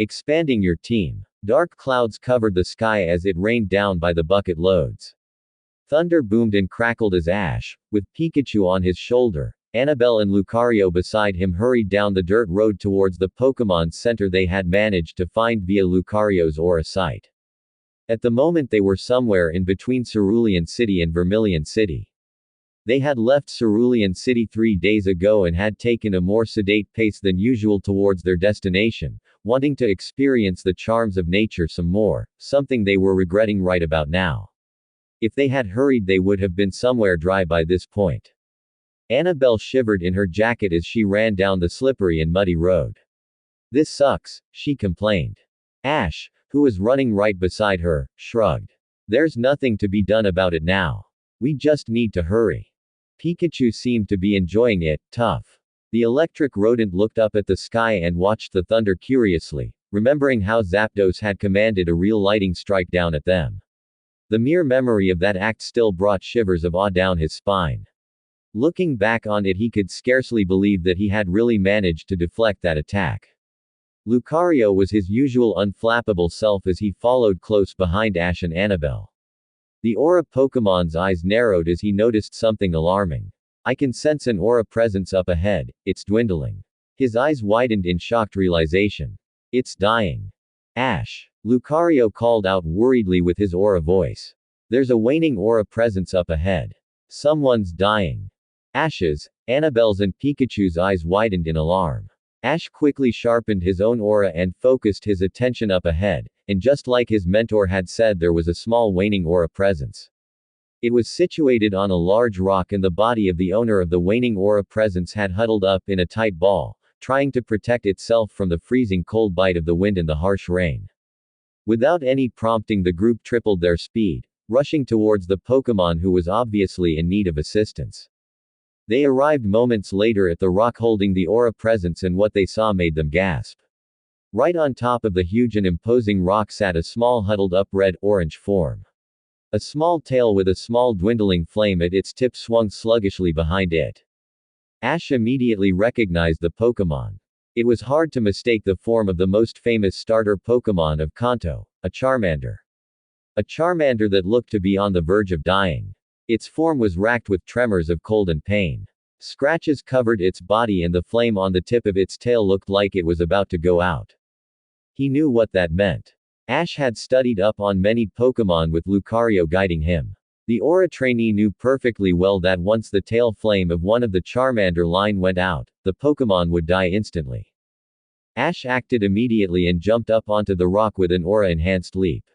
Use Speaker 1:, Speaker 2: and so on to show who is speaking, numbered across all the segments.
Speaker 1: Expanding your team. Dark clouds covered the sky as it rained down by the bucket loads. Thunder boomed and crackled as Ash, with Pikachu on his shoulder, Annabelle and Lucario beside him hurried down the dirt road towards the Pokémon Center they had managed to find via Lucario's aura site. At the moment they were somewhere in between Cerulean City and Vermilion City. They had left Cerulean City 3 days ago and had taken a more sedate pace than usual towards their destination, wanting to experience the charms of nature some more, something they were regretting right about now. If they had hurried they would have been somewhere dry by this point. Annabelle shivered in her jacket as she ran down the slippery and muddy road. "This sucks," she complained. Ash, who was running right beside her, shrugged. "There's nothing to be done about it now. We just need to hurry." Pikachu seemed to be enjoying it, tough. The electric rodent looked up at the sky and watched the thunder curiously, remembering how Zapdos had commanded a real lightning strike down at them. The mere memory of that act still brought shivers of awe down his spine. Looking back on it he could scarcely believe that he had really managed to deflect that attack. Lucario was his usual unflappable self as he followed close behind Ash and Annabelle. The aura Pokemon's eyes narrowed as he noticed something alarming. "I can sense an aura presence up ahead, it's dwindling." His eyes widened in shocked realization. "It's dying. Ash." Lucario called out worriedly with his aura voice. "There's a waning aura presence up ahead. Someone's dying." Ash's, Annabelle's and Pikachu's eyes widened in alarm. Ash quickly sharpened his own aura and focused his attention up ahead, and just like his mentor had said there was a small waning aura presence. It was situated on a large rock and the body of the owner of the waning aura presence had huddled up in a tight ball, trying to protect itself from the freezing cold bite of the wind and the harsh rain. Without any prompting the group tripled their speed, rushing towards the Pokémon who was obviously in need of assistance. They arrived moments later at the rock holding the aura presence and what they saw made them gasp. Right on top of the huge and imposing rock sat a small huddled up red-orange form. A small tail with a small dwindling flame at its tip swung sluggishly behind it. Ash immediately recognized the Pokémon. It was hard to mistake the form of the most famous starter Pokémon of Kanto, a Charmander. A Charmander that looked to be on the verge of dying. Its form was racked with tremors of cold and pain. Scratches covered its body and the flame on the tip of its tail looked like it was about to go out. He knew what that meant. Ash had studied up on many Pokémon with Lucario guiding him. The Aura trainee knew perfectly well that once the tail flame of one of the Charmander line went out, the Pokémon would die instantly. Ash acted immediately and jumped up onto the rock with an aura-enhanced leap.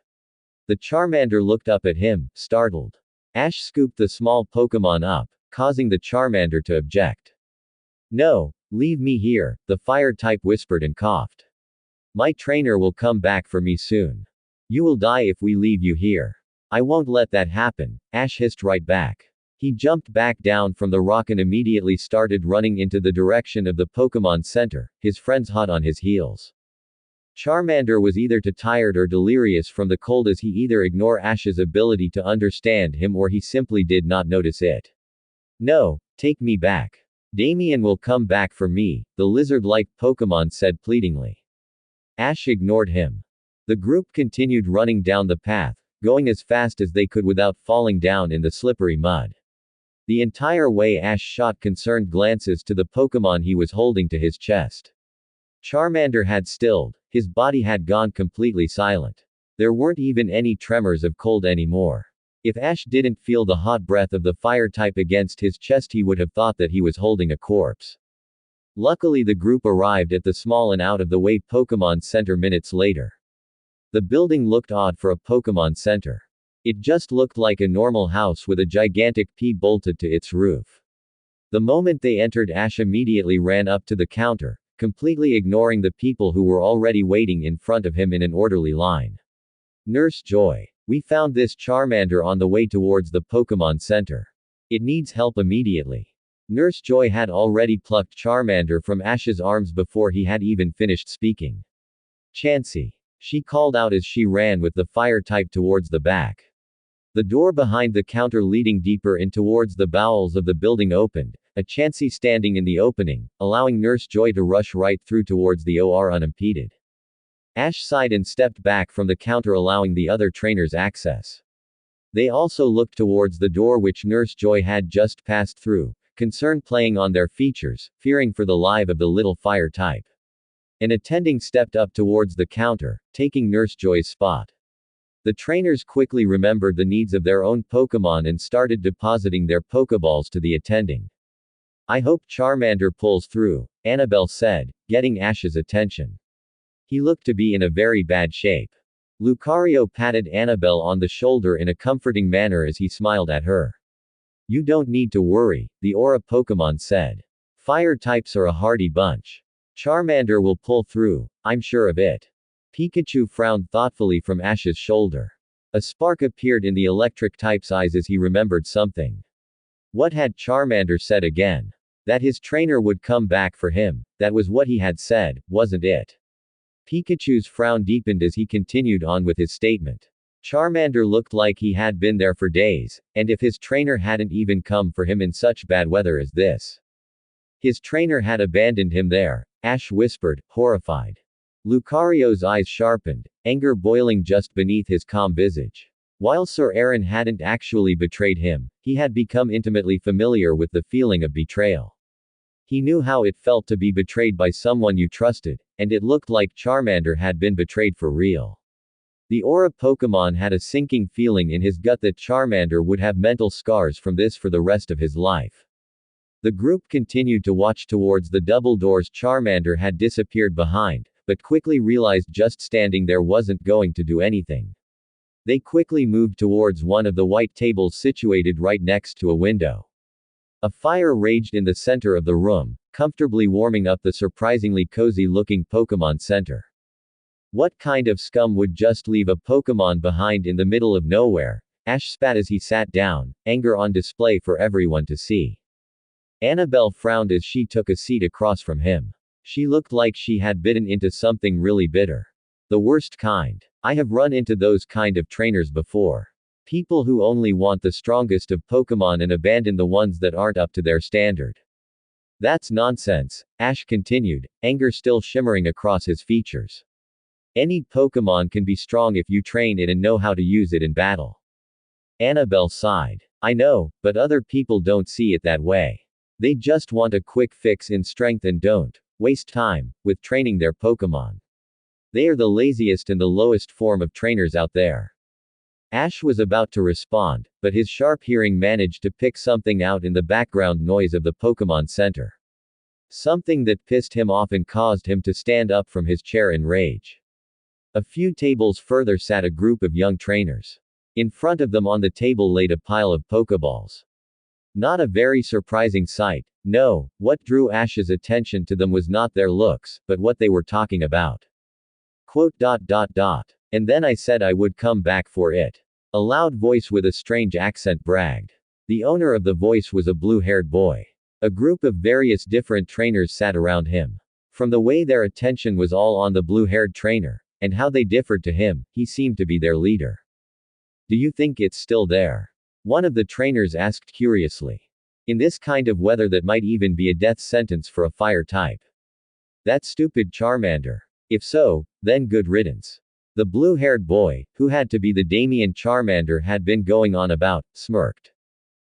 Speaker 1: The Charmander looked up at him, startled. Ash scooped the small Pokémon up, causing the Charmander to object. "No, leave me here," the fire type whispered and coughed. "My trainer will come back for me soon. You will die if we leave you here." "I won't let that happen," Ash hissed right back. He jumped back down from the rock and immediately started running into the direction of the Pokémon Center, his friends hot on his heels. Charmander was either too tired or delirious from the cold as he either ignored Ash's ability to understand him or he simply did not notice it. "No, take me back. Damien will come back for me," the lizard-like Pokémon said pleadingly. Ash ignored him. The group continued running down the path, going as fast as they could without falling down in the slippery mud. The entire way Ash shot concerned glances to the Pokémon he was holding to his chest. Charmander had stilled, his body had gone completely silent. There weren't even any tremors of cold anymore. If Ash didn't feel the hot breath of the fire type against his chest he would have thought that he was holding a corpse. Luckily the group arrived at the small and out-of-the-way Pokémon Center minutes later. The building looked odd for a Pokémon Center. It just looked like a normal house with a gigantic P bolted to its roof. The moment they entered Ash immediately ran up to the counter, completely ignoring the people who were already waiting in front of him in an orderly line. "Nurse Joy. We found this Charmander on the way towards the Pokémon Center. It needs help immediately." Nurse Joy had already plucked Charmander from Ash's arms before he had even finished speaking. "Chansey," she called out as she ran with the fire type towards the back. The door behind the counter leading deeper in towards the bowels of the building opened, a Chansey standing in the opening, allowing Nurse Joy to rush right through towards the OR unimpeded. Ash sighed and stepped back from the counter, allowing the other trainers access. They also looked towards the door which Nurse Joy had just passed through, concern playing on their features, fearing for the life of the little fire type. An attending stepped up towards the counter, taking Nurse Joy's spot. The trainers quickly remembered the needs of their own Pokemon and started depositing their Pokeballs to the attending. I hope Charmander pulls through, Annabelle said, getting Ash's attention. He looked to be in a very bad shape. Lucario patted Annabelle on the shoulder in a comforting manner as he smiled at her. You don't need to worry, the Aura Pokemon said. Fire types are a hardy bunch. Charmander will pull through, I'm sure of it. Pikachu frowned thoughtfully from Ash's shoulder. A spark appeared in the electric type's eyes as he remembered something. What had Charmander said again? That his trainer would come back for him, that was what he had said, wasn't it? Pikachu's frown deepened as he continued on with his statement. Charmander looked like he had been there for days, and if his trainer hadn't even come for him in such bad weather as this. His trainer had abandoned him there, Ash whispered, horrified. Lucario's eyes sharpened, anger boiling just beneath his calm visage. While Sir Aaron hadn't actually betrayed him, he had become intimately familiar with the feeling of betrayal. He knew how it felt to be betrayed by someone you trusted, and it looked like Charmander had been betrayed for real. The Aura Pokemon had a sinking feeling in his gut that Charmander would have mental scars from this for the rest of his life. The group continued to watch towards the double doors Charmander had disappeared behind, but quickly realized just standing there wasn't going to do anything. They quickly moved towards one of the white tables situated right next to a window. A fire raged in the center of the room, comfortably warming up the surprisingly cozy-looking Pokemon Center. What kind of scum would just leave a Pokemon behind in the middle of nowhere? Ash spat as he sat down, anger on display for everyone to see. Annabelle frowned as she took a seat across from him. She looked like she had bitten into something really bitter. The worst kind. I have run into those kind of trainers before. People who only want the strongest of Pokemon and abandon the ones that aren't up to their standard. That's nonsense, Ash continued, anger still shimmering across his features. Any Pokemon can be strong if you train it and know how to use it in battle. Annabelle sighed. I know, but other people don't see it that way. They just want a quick fix in strength and don't waste time with training their Pokemon. They are the laziest and the lowest form of trainers out there. Ash was about to respond, but his sharp hearing managed to pick something out in the background noise of the Pokemon Center. Something that pissed him off and caused him to stand up from his chair in rage. A few tables further sat a group of young trainers. In front of them on the table laid a pile of Pokeballs. Not a very surprising sight. No, what drew Ash's attention to them was not their looks, but what they were talking about. And then I said I would come back for it. A loud voice with a strange accent bragged. The owner of the voice was a blue-haired boy. A group of various different trainers sat around him. From the way their attention was all on the blue-haired trainer, and how they differed to him, he seemed to be their leader. Do you think it's still there? One of the trainers asked curiously. In this kind of weather that might even be a death sentence for a fire type. That stupid Charmander. If so, then good riddance. The blue-haired boy, who had to be the Damien Charmander had been going on about, smirked.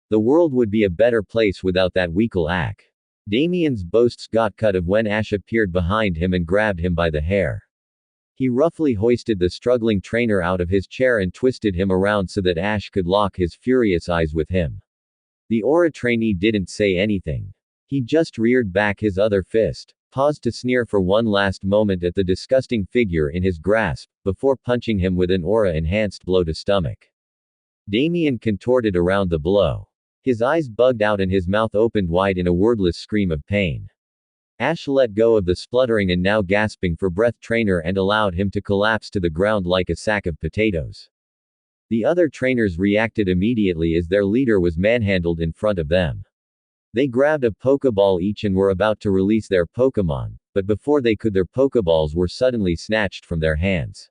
Speaker 1: The world would be a better place without that weakle ack. Damien's boasts got cut of when Ash appeared behind him and grabbed him by the hair. He roughly hoisted the struggling trainer out of his chair and twisted him around so that Ash could lock his furious eyes with him. The Aura trainee didn't say anything. He just reared back his other fist, paused to sneer for one last moment at the disgusting figure in his grasp, before punching him with an aura-enhanced blow to stomach. Damien contorted around the blow. His eyes bugged out and his mouth opened wide in a wordless scream of pain. Ash let go of the spluttering and now gasping for breath trainer and allowed him to collapse to the ground like a sack of potatoes. The other trainers reacted immediately as their leader was manhandled in front of them. They grabbed a Pokeball each and were about to release their Pokemon, but before they could their Pokeballs were suddenly snatched from their hands.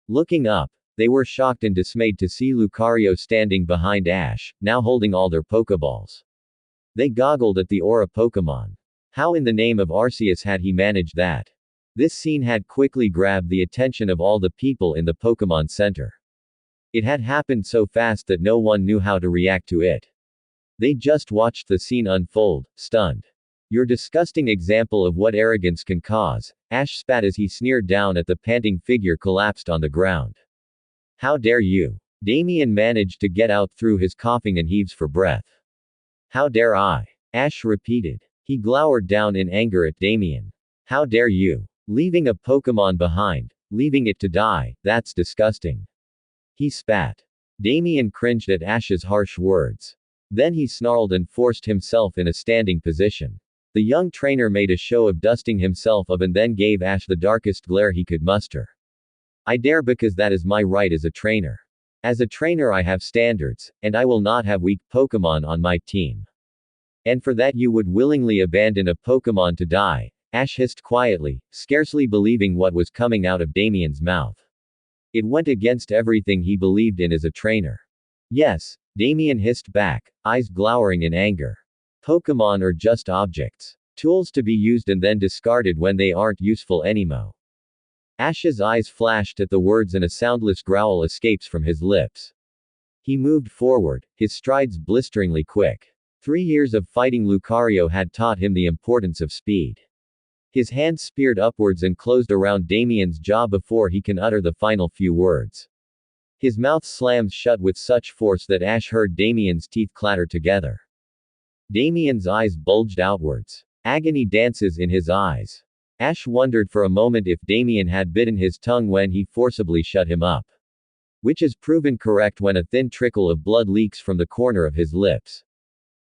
Speaker 1: Looking up, they were shocked and dismayed to see Lucario standing behind Ash, now holding all their Pokeballs. They goggled at the Aura Pokemon. How in the name of Arceus had he managed that? This scene had quickly grabbed the attention of all the people in the Pokemon Center. It had happened so fast that no one knew how to react to it. They just watched the scene unfold, stunned. Your disgusting example of what arrogance can cause, Ash spat as he sneered down at the panting figure collapsed on the ground. How dare you? Damien managed to get out through his coughing and heaves for breath. How dare I? Ash repeated. He glowered down in anger at Damien. How dare you? Leaving a Pokemon behind, leaving it to die, that's disgusting. He spat. Damien cringed at Ash's harsh words. Then he snarled and forced himself in a standing position. The young trainer made a show of dusting himself up and then gave Ash the darkest glare he could muster. I dare because that is my right as a trainer. As a trainer I have standards, and I will not have weak Pokemon on my team. And for that you would willingly abandon a Pokemon to die, Ash hissed quietly, scarcely believing what was coming out of Damien's mouth. It went against everything he believed in as a trainer. Yes, Damien hissed back, eyes glowering in anger. Pokemon are just objects. Tools to be used and then discarded when they aren't useful anymore. Ash's eyes flashed at the words and a soundless growl escapes from his lips. He moved forward, his strides blisteringly quick. 3 years of fighting Lucario had taught him the importance of speed. His hand speared upwards and closed around Damien's jaw before he can utter the final few words. His mouth slammed shut with such force that Ash heard Damien's teeth clatter together. Damien's eyes bulged outwards. Agony dances in his eyes. Ash wondered for a moment if Damien had bitten his tongue when he forcibly shut him up. Which is proven correct when a thin trickle of blood leaks from the corner of his lips.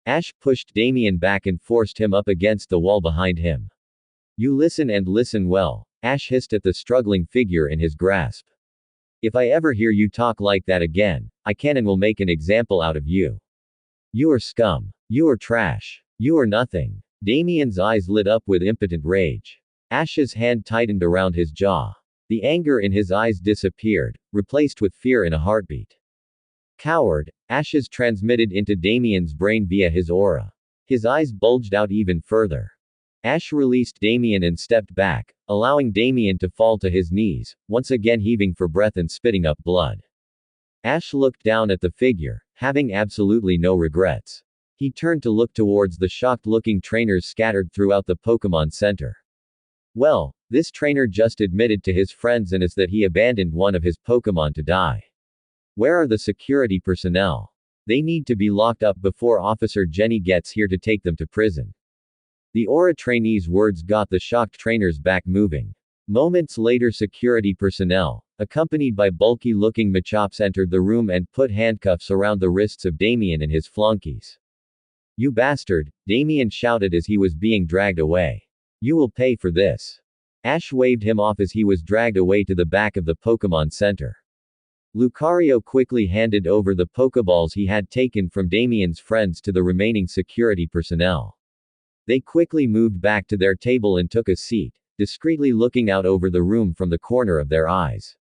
Speaker 1: Ash pushed Damien back and forced him up against the wall behind him. You listen and listen well, Ash hissed at the struggling figure in his grasp. If I ever hear you talk like that again, I can and will make an example out of you. You are scum. You are trash. You are nothing. Damien's eyes lit up with impotent rage. Ash's hand tightened around his jaw. The anger in his eyes disappeared, replaced with fear in a heartbeat. Coward, Ash's transmitted into Damien's brain via his aura. His eyes bulged out even further. Ash released Damien and stepped back, allowing Damien to fall to his knees, once again heaving for breath and spitting up blood. Ash looked down at the figure, having absolutely no regrets. He turned to look towards the shocked-looking trainers scattered throughout the Pokemon Center. Well, this trainer just admitted to his friends and us that he abandoned one of his Pokemon to die. Where are the security personnel? They need to be locked up before Officer Jenny gets here to take them to prison. The Aura trainee's words got the shocked trainers back moving. Moments later security personnel, accompanied by bulky-looking Machops entered the room and put handcuffs around the wrists of Damien and his flunkies. You bastard, Damien shouted as he was being dragged away. You will pay for this. Ash waved him off as he was dragged away to the back of the Pokemon Center. Lucario quickly handed over the Pokeballs he had taken from Damien's friends to the remaining security personnel. They quickly moved back to their table and took a seat, discreetly looking out over the room from the corner of their eyes.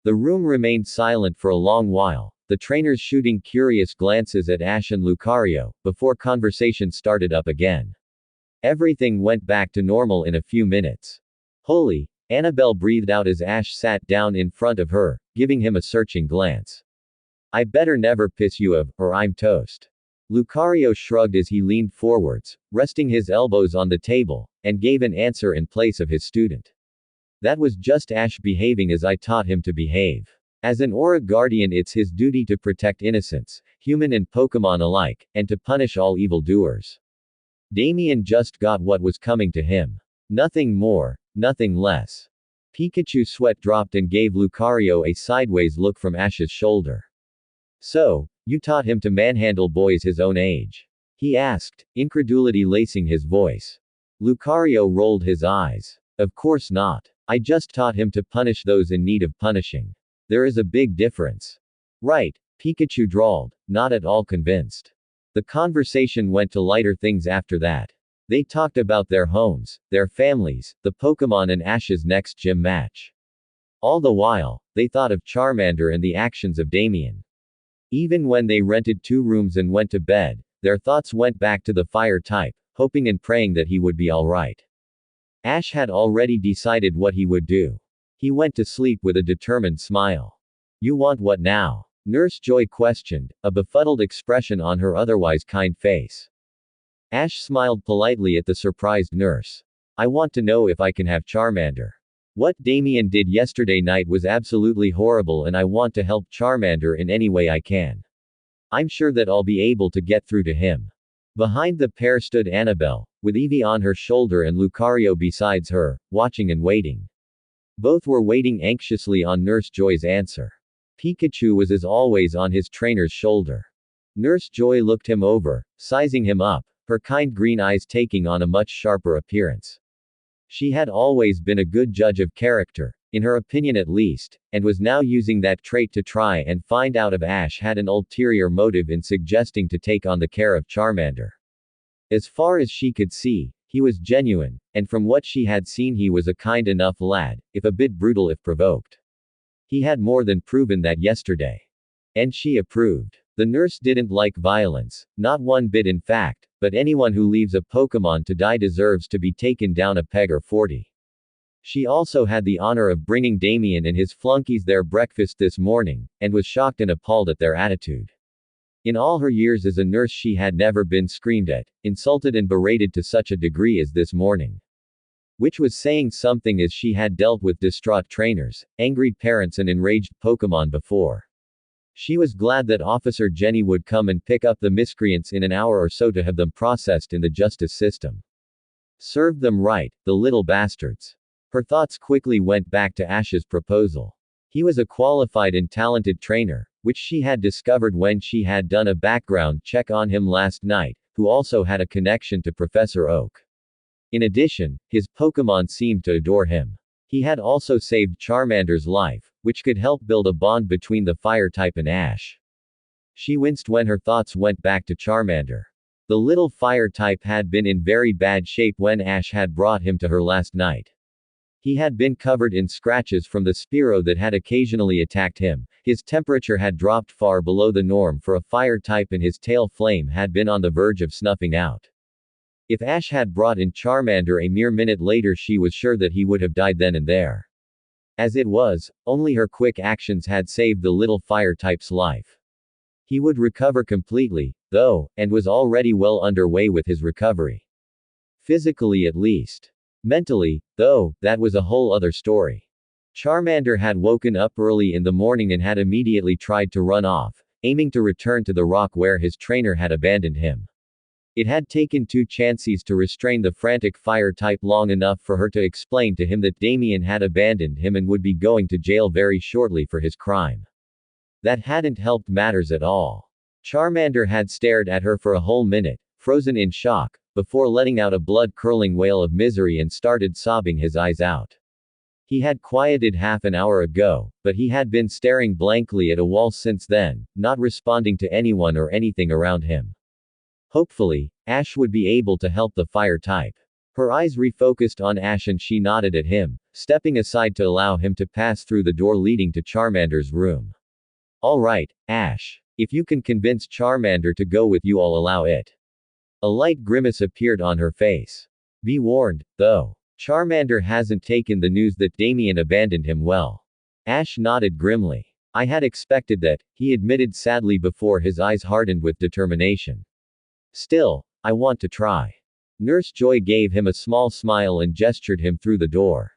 Speaker 1: The room remained silent for a long while, the trainers shooting curious glances at Ash and Lucario, before conversation started up again. Everything went back to normal in a few minutes. Holy, Annabelle breathed out as Ash sat down in front of her, giving him a searching glance. I better never piss you off, or I'm toast. Lucario shrugged as he leaned forwards, resting his elbows on the table, and gave an answer in place of his student. That was just Ash behaving as I taught him to behave. As an Aura Guardian, it's his duty to protect innocents, human and Pokemon alike, and to punish all evildoers. Damien just got what was coming to him. Nothing more, nothing less. Pikachu's sweat dropped and gave Lucario a sideways look from Ash's shoulder. So, you taught him to manhandle boys his own age? He asked, incredulity lacing his voice. Lucario rolled his eyes. Of course not. I just taught him to punish those in need of punishing. There is a big difference. Right, Pikachu drawled, not at all convinced. The conversation went to lighter things after that. They talked about their homes, their families, the Pokemon and Ash's next gym match. All the while, they thought of Charmander and the actions of Damien. Even when they rented 2 rooms and went to bed, their thoughts went back to the fire type, hoping and praying that he would be alright. Ash had already decided what he would do. He went to sleep with a determined smile. You want what now? Nurse Joy questioned, a befuddled expression on her otherwise kind face. Ash smiled politely at the surprised nurse. I want to know if I can have Charmander. What Damien did yesterday night was absolutely horrible and I want to help Charmander in any way I can. I'm sure that I'll be able to get through to him. Behind the pair stood Annabelle, with Eevee on her shoulder and Lucario besides her, watching and waiting. Both were waiting anxiously on Nurse Joy's answer. Pikachu was as always on his trainer's shoulder. Nurse Joy looked him over, sizing him up, her kind green eyes taking on a much sharper appearance. She had always been a good judge of character, in her opinion at least, and was now using that trait to try and find out if Ash had an ulterior motive in suggesting to take on the care of Charmander. As far as she could see, he was genuine, and from what she had seen he was a kind enough lad, if a bit brutal if provoked. He had more than proven that yesterday. And she approved. The nurse didn't like violence, not one bit in fact, but anyone who leaves a Pokemon to die deserves to be taken down a peg or 40. She also had the honor of bringing Damien and his flunkies their breakfast this morning, and was shocked and appalled at their attitude. In all her years as a nurse she had never been screamed at, insulted and berated to such a degree as this morning. Which was saying something, as she had dealt with distraught trainers, angry parents and enraged Pokemon before. She was glad that Officer Jenny would come and pick up the miscreants in an hour or so to have them processed in the justice system. Served them right, the little bastards. Her thoughts quickly went back to Ash's proposal. He was a qualified and talented trainer, which she had discovered when she had done a background check on him last night, who also had a connection to Professor Oak. In addition, his Pokemon seemed to adore him. He had also saved Charmander's life, which could help build a bond between the fire type and Ash. She winced when her thoughts went back to Charmander. The little fire type had been in very bad shape when Ash had brought him to her last night. He had been covered in scratches from the Spearow that had occasionally attacked him, his temperature had dropped far below the norm for a fire type and his tail flame had been on the verge of snuffing out. If Ash had brought in Charmander a mere minute later she was sure that he would have died then and there. As it was, only her quick actions had saved the little fire type's life. He would recover completely, though, and was already well underway with his recovery. Physically at least. Mentally, though, that was a whole other story. Charmander had woken up early in the morning and had immediately tried to run off, aiming to return to the rock where his trainer had abandoned him. It had taken 2 chances to restrain the frantic fire type long enough for her to explain to him that Damien had abandoned him and would be going to jail very shortly for his crime. That hadn't helped matters at all. Charmander had stared at her for a whole minute, frozen in shock, before letting out a blood-curdling wail of misery and started sobbing his eyes out. He had quieted half an hour ago, but he had been staring blankly at a wall since then, not responding to anyone or anything around him. Hopefully, Ash would be able to help the fire type. Her eyes refocused on Ash and she nodded at him, stepping aside to allow him to pass through the door leading to Charmander's room. All right, Ash. If you can convince Charmander to go with you I'll allow it. A light grimace appeared on her face. Be warned, though. Charmander hasn't taken the news that Damien abandoned him well. Ash nodded grimly. I had expected that, he admitted sadly before his eyes hardened with determination. Still, I want to try. Nurse Joy gave him a small smile and gestured him through the door.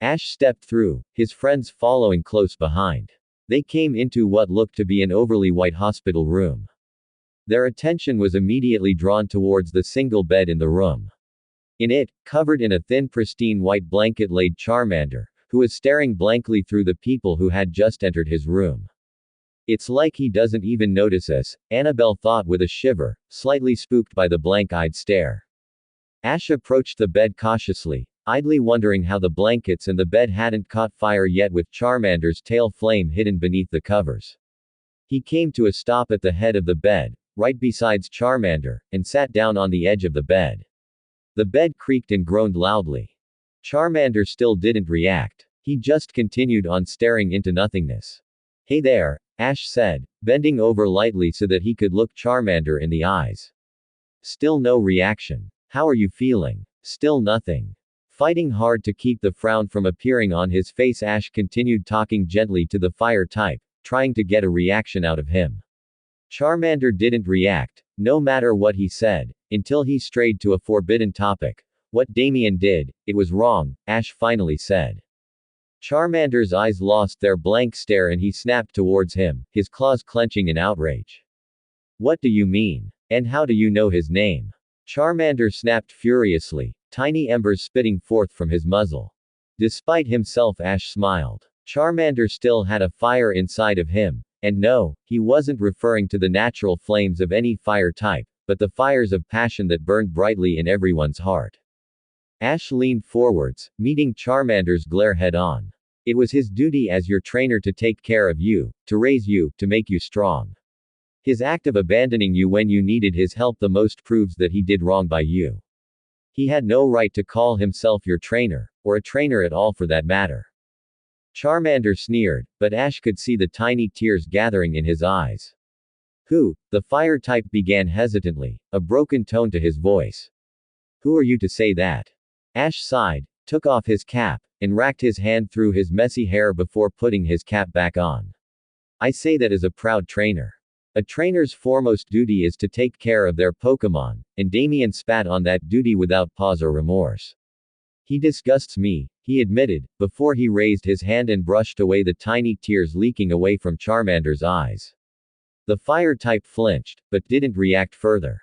Speaker 1: Ash stepped through, his friends following close behind. They came into what looked to be an overly white hospital room. Their attention was immediately drawn towards the single bed in the room. In it, covered in a thin pristine white blanket laid Charmander, who was staring blankly through the people who had just entered his room. It's like he doesn't even notice us, Annabelle thought with a shiver, slightly spooked by the blank-eyed stare. Ash approached the bed cautiously, idly wondering how the blankets and the bed hadn't caught fire yet with Charmander's tail flame hidden beneath the covers. He came to a stop at the head of the bed, right beside Charmander, and sat down on the edge of the bed. The bed creaked and groaned loudly. Charmander still didn't react. He just continued on staring into nothingness. Hey there, Ash said, bending over lightly so that he could look Charmander in the eyes. Still no reaction. How are you feeling? Still nothing. Fighting hard to keep the frown from appearing on his face, Ash continued talking gently to the fire type, trying to get a reaction out of him. Charmander didn't react, no matter what he said, until he strayed to a forbidden topic. What Damien did, it was wrong, Ash finally said. Charmander's eyes lost their blank stare and he snapped towards him, his claws clenching in outrage. What do you mean? And how do you know his name? Charmander snapped furiously, tiny embers spitting forth from his muzzle. Despite himself, Ash smiled. Charmander still had a fire inside of him, and no, he wasn't referring to the natural flames of any fire type, but the fires of passion that burned brightly in everyone's heart. Ash leaned forwards, meeting Charmander's glare head-on. It was his duty as your trainer to take care of you, to raise you, to make you strong. His act of abandoning you when you needed his help the most proves that he did wrong by you. He had no right to call himself your trainer, or a trainer at all for that matter. Charmander sneered, but Ash could see the tiny tears gathering in his eyes. Who? The fire type began hesitantly, a broken tone to his voice. Who are you to say that? Ash sighed, took off his cap, and racked his hand through his messy hair before putting his cap back on. I say that as a proud trainer. A trainer's foremost duty is to take care of their Pokemon, and Damien spat on that duty without pause or remorse. He disgusts me, he admitted, before he raised his hand and brushed away the tiny tears leaking away from Charmander's eyes. The fire type flinched, but didn't react further.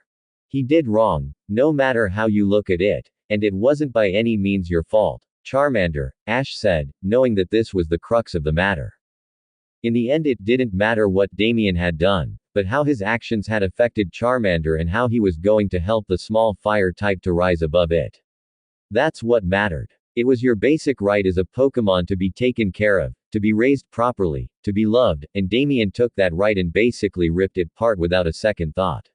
Speaker 1: He did wrong, no matter how you look at it, and it wasn't by any means your fault, Charmander, Ash said, knowing that this was the crux of the matter. In the end, it didn't matter what Damien had done, but how his actions had affected Charmander and how he was going to help the small fire type to rise above it. That's what mattered. It was your basic right as a Pokemon to be taken care of, to be raised properly, to be loved, and Damien took that right and basically ripped it apart without a second thought.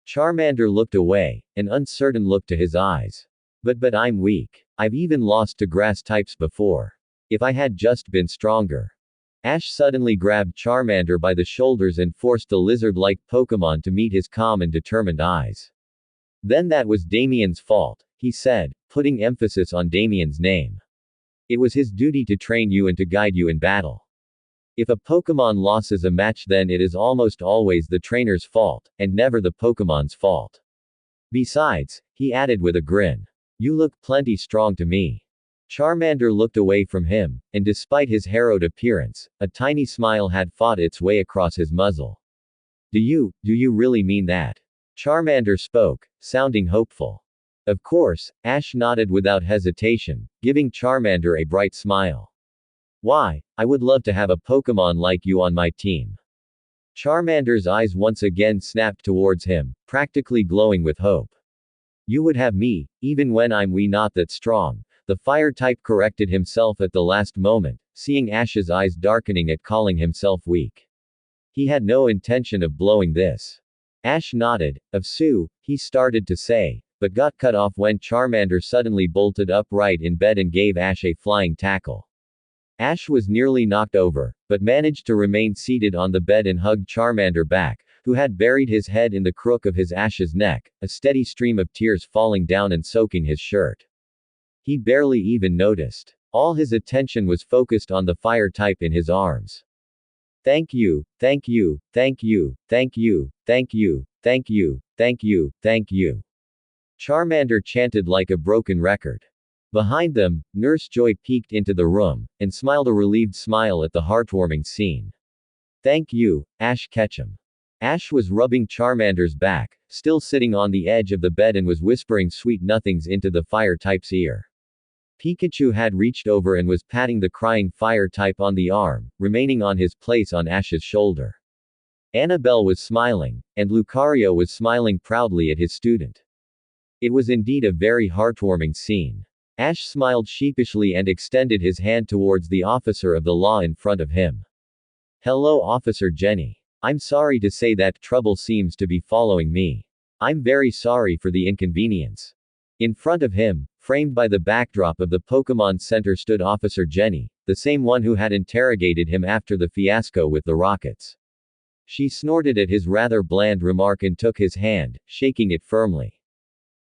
Speaker 1: Charmander looked away, an uncertain look to his eyes. But I'm weak. I've even lost to grass types before. If I had just been stronger. Ash suddenly grabbed Charmander by the shoulders and forced the lizard-like Pokemon to meet his calm and determined eyes. Then that was Damien's fault, he said, putting emphasis on Damien's name. It was his duty to train you and to guide you in battle. If a Pokemon loses a match, then it is almost always the trainer's fault, and never the Pokemon's fault. Besides, he added with a grin, you look plenty strong to me. Charmander looked away from him, and despite his harrowed appearance, a tiny smile had fought its way across his muzzle. Do you really mean that? Charmander spoke, sounding hopeful. Of course, Ash nodded without hesitation, giving Charmander a bright smile. Why, I would love to have a Pokemon like you on my team. Charmander's eyes once again snapped towards him, practically glowing with hope. You would have me, even when I'm not that strong. The fire type corrected himself at the last moment, seeing Ash's eyes darkening at calling himself weak. He had no intention of blowing this. Ash nodded, he started to say, but got cut off when Charmander suddenly bolted upright in bed and gave Ash a flying tackle. Ash was nearly knocked over, but managed to remain seated on the bed and hugged Charmander back, who had buried his head in the crook of his Ash's neck, a steady stream of tears falling down and soaking his shirt. He barely even noticed. All his attention was focused on the fire type in his arms. Thank you, thank you, thank you, thank you, thank you, thank you, thank you, thank you. Charmander chanted like a broken record. Behind them, Nurse Joy peeked into the room, and smiled a relieved smile at the heartwarming scene. Thank you, Ash Ketchum. Ash was rubbing Charmander's back, still sitting on the edge of the bed, and was whispering sweet nothings into the fire type's ear. Pikachu had reached over and was patting the crying fire type on the arm, remaining on his place on Ash's shoulder. Annabelle was smiling, and Lucario was smiling proudly at his student. It was indeed a very heartwarming scene. Ash smiled sheepishly and extended his hand towards the officer of the law in front of him. Hello, Officer Jenny. I'm sorry to say that trouble seems to be following me. I'm very sorry for the inconvenience. In front of him, framed by the backdrop of the Pokemon Center, stood Officer Jenny, the same one who had interrogated him after the fiasco with the rockets. She snorted at his rather bland remark and took his hand, shaking it firmly.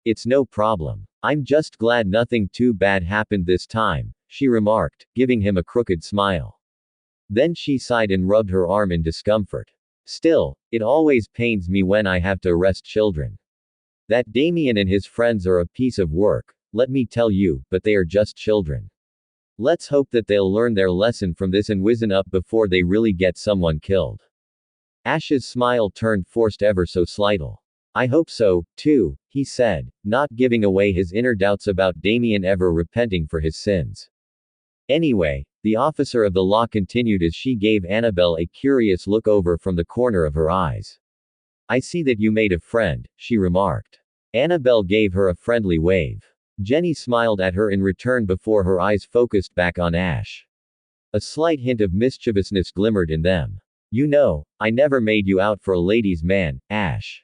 Speaker 1: It's no problem. I'm just glad nothing too bad happened this time, she remarked, giving him a crooked smile. Then she sighed and rubbed her arm in discomfort. Still, it always pains me when I have to arrest children. That Damien and his friends are a piece of work, let me tell you, but they are just children. Let's hope that they'll learn their lesson from this and wizen up before they really get someone killed. Ash's smile turned forced ever so slightly. I hope so, too, he said, not giving away his inner doubts about Damien ever repenting for his sins. Anyway, the officer of the law continued as she gave Annabelle a curious look over from the corner of her eyes. I see that you made a friend, she remarked. Annabelle gave her a friendly wave. Jenny smiled at her in return before her eyes focused back on Ash. A slight hint of mischievousness glimmered in them. You know, I never made you out for a ladies' man, Ash.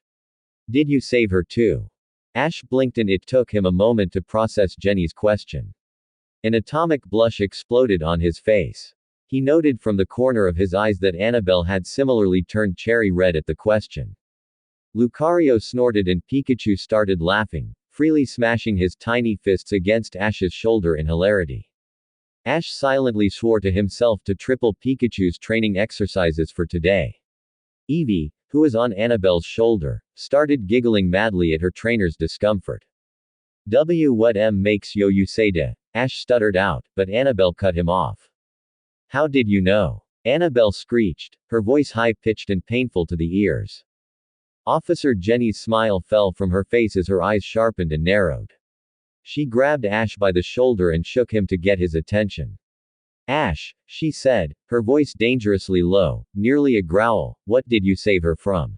Speaker 1: Did you save her too? Ash blinked and it took him a moment to process Jenny's question. An atomic blush exploded on his face. He noted from the corner of his eyes that Annabelle had similarly turned cherry red at the question. Lucario snorted and Pikachu started laughing, freely smashing his tiny fists against Ash's shoulder in hilarity. Ash silently swore to himself to triple Pikachu's training exercises for today. Eevee, who was on Annabelle's shoulder, started giggling madly at her trainer's discomfort. What makes you say that? Ash stuttered out, but Annabelle cut him off. How did you know? Annabelle screeched, her voice high-pitched and painful to the ears. Officer Jenny's smile fell from her face as her eyes sharpened and narrowed. She grabbed Ash by the shoulder and shook him to get his attention. Ash, she said, her voice dangerously low, nearly a growl, what did you save her from?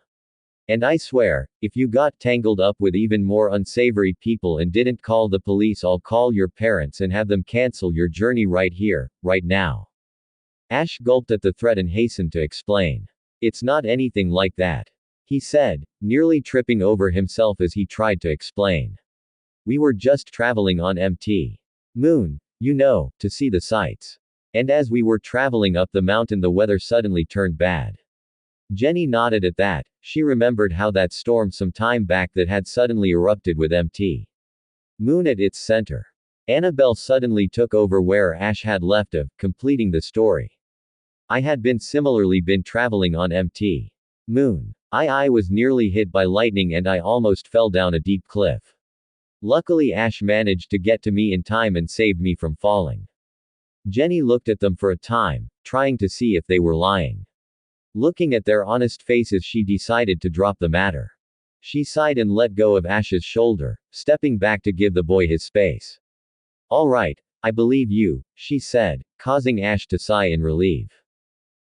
Speaker 1: And I swear, if you got tangled up with even more unsavory people and didn't call the police, I'll call your parents and have them cancel your journey right here, right now. Ash gulped at the threat and hastened to explain. It's not anything like that, he said, nearly tripping over himself as he tried to explain. We were just traveling on Mt. Moon, you know, to see the sights. And as we were traveling up the mountain, the weather suddenly turned bad. Jenny nodded at that. She remembered how that storm some time back that had suddenly erupted with Mt. Moon at its center. Annabelle suddenly took over where Ash had left off, completing the story. I had similarly been traveling on Mt. Moon. I was nearly hit by lightning and I almost fell down a deep cliff. Luckily Ash managed to get to me in time and saved me from falling. Jenny looked at them for a time, trying to see if they were lying. Looking at their honest faces, she decided to drop the matter. She sighed and let go of Ash's shoulder, stepping back to give the boy his space. All right, I believe you, she said, causing Ash to sigh in relief.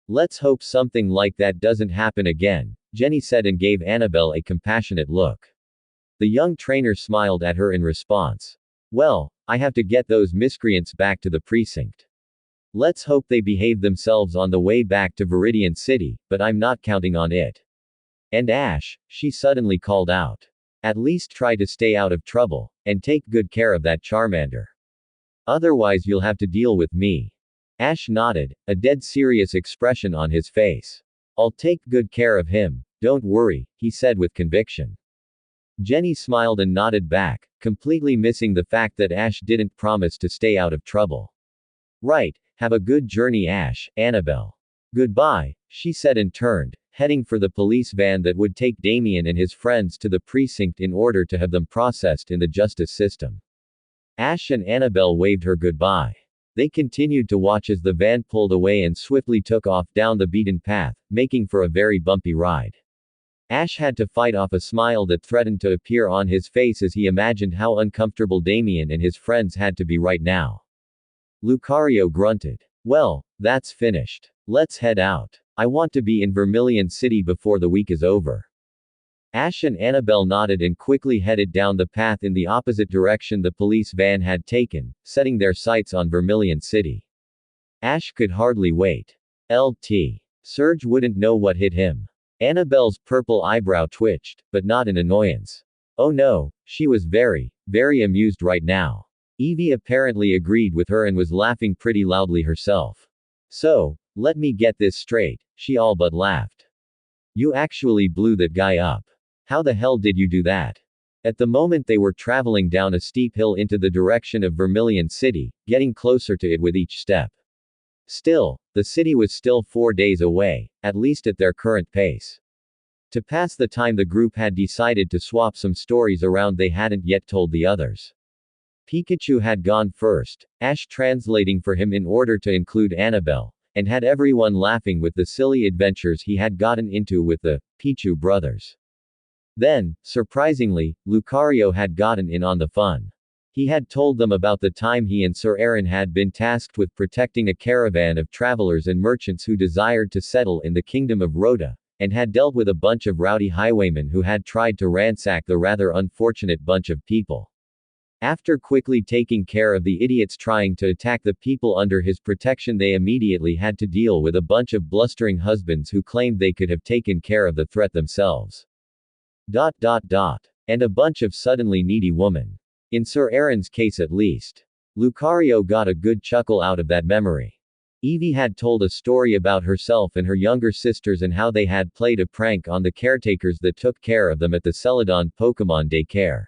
Speaker 1: Let's hope something like that doesn't happen again, Jenny said and gave Annabelle a compassionate look. The young trainer smiled at her in response. Well, I have to get those miscreants back to the precinct. Let's hope they behave themselves on the way back to Viridian City, but I'm not counting on it. And Ash, she suddenly called out. At least try to stay out of trouble, and take good care of that Charmander. Otherwise you'll have to deal with me. Ash nodded, a dead serious expression on his face. I'll take good care of him, don't worry, he said with conviction. Jenny smiled and nodded back, completely missing the fact that Ash didn't promise to stay out of trouble. Right, have a good journey Ash, Annabelle. Goodbye, she said and turned, heading for the police van that would take Damien and his friends to the precinct in order to have them processed in the justice system. Ash and Annabelle waved her goodbye. They continued to watch as the van pulled away and swiftly took off down the beaten path, making for a very bumpy ride. Ash had to fight off a smile that threatened to appear on his face as he imagined how uncomfortable Damien and his friends had to be right now. Lucario grunted. Well, that's finished. Let's head out. I want to be in Vermilion City before the week is over. Ash and Annabelle nodded and quickly headed down the path in the opposite direction the police van had taken, setting their sights on Vermilion City. Ash could hardly wait. LT. Surge wouldn't know what hit him. Annabelle's purple eyebrow twitched, but not in annoyance. Oh no, she was very, very amused right now. Eevee apparently agreed with her and was laughing pretty loudly herself. So, let me get this straight, she all but laughed. You actually blew that guy up. How the hell did you do that? At the moment they were traveling down a steep hill into the direction of Vermilion City, getting closer to it with each step. Still, the city was still 4 days away, at least at their current pace. To pass the time, the group had decided to swap some stories around they hadn't yet told the others. Pikachu had gone first, Ash translating for him in order to include Annabelle, and had everyone laughing with the silly adventures he had gotten into with the Pichu brothers. Then, surprisingly, Lucario had gotten in on the fun. He had told them about the time he and Sir Aaron had been tasked with protecting a caravan of travelers and merchants who desired to settle in the kingdom of Rhoda, and had dealt with a bunch of rowdy highwaymen who had tried to ransack the rather unfortunate bunch of people. After quickly taking care of the idiots trying to attack the people under his protection, they immediately had to deal with a bunch of blustering husbands who claimed they could have taken care of the threat themselves. And a bunch of suddenly needy women. In Sir Aaron's case at least. Lucario got a good chuckle out of that memory. Eevee had told a story about herself and her younger sisters and how they had played a prank on the caretakers that took care of them at the Celadon Pokemon daycare.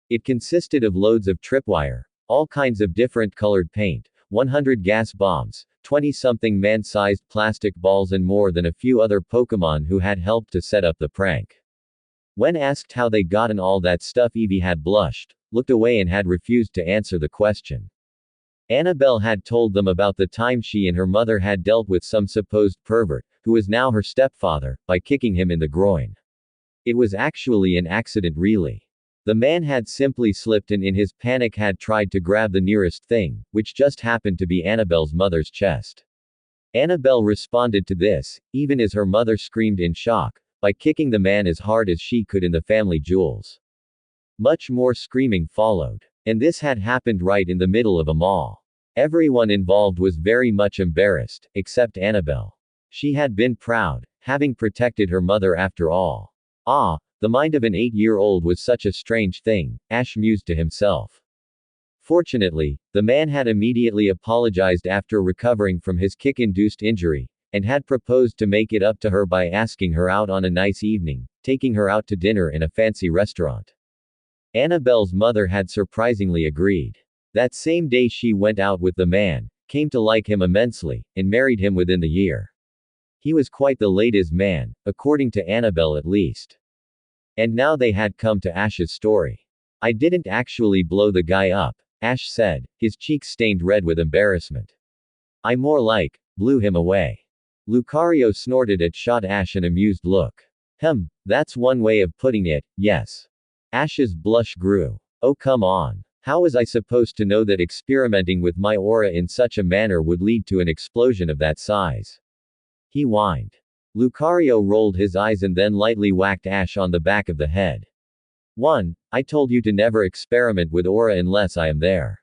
Speaker 1: It consisted of loads of tripwire, all kinds of different colored paint, 100 gas bombs, 20-something man-sized plastic balls and more than a few other Pokemon who had helped to set up the prank. When asked how they gotten all that stuff, Eevee had blushed, looked away and had refused to answer the question. Annabelle had told them about the time she and her mother had dealt with some supposed pervert, who was now her stepfather, by kicking him in the groin. It was actually an accident really. The man had simply slipped and in his panic had tried to grab the nearest thing, which just happened to be Annabelle's mother's chest. Annabelle responded to this, even as her mother screamed in shock, by kicking the man as hard as she could in the family jewels. Much more screaming followed. And this had happened right in the middle of a mall. Everyone involved was very much embarrassed, except Annabelle. She had been proud, having protected her mother after all. Ah, the mind of an 8-year-old was such a strange thing, Ash mused to himself. Fortunately, the man had immediately apologized after recovering from his kick-induced injury, and had proposed to make it up to her by asking her out on a nice evening, taking her out to dinner in a fancy restaurant. Annabelle's mother had surprisingly agreed. That same day she went out with the man, came to like him immensely, and married him within the year. He was quite the ladies' man, according to Annabelle at least. And now they had come to Ash's story. I didn't actually blow the guy up, Ash said, his cheeks stained red with embarrassment. I more like, blew him away. Lucario snorted at JohtoAsh an amused look. That's one way of putting it, yes. Ash's blush grew. Oh come on. How was I supposed to know that experimenting with my aura in such a manner would lead to an explosion of that size? He whined. Lucario rolled his eyes and then lightly whacked Ash on the back of the head. 1. I told you to never experiment with aura unless I am there.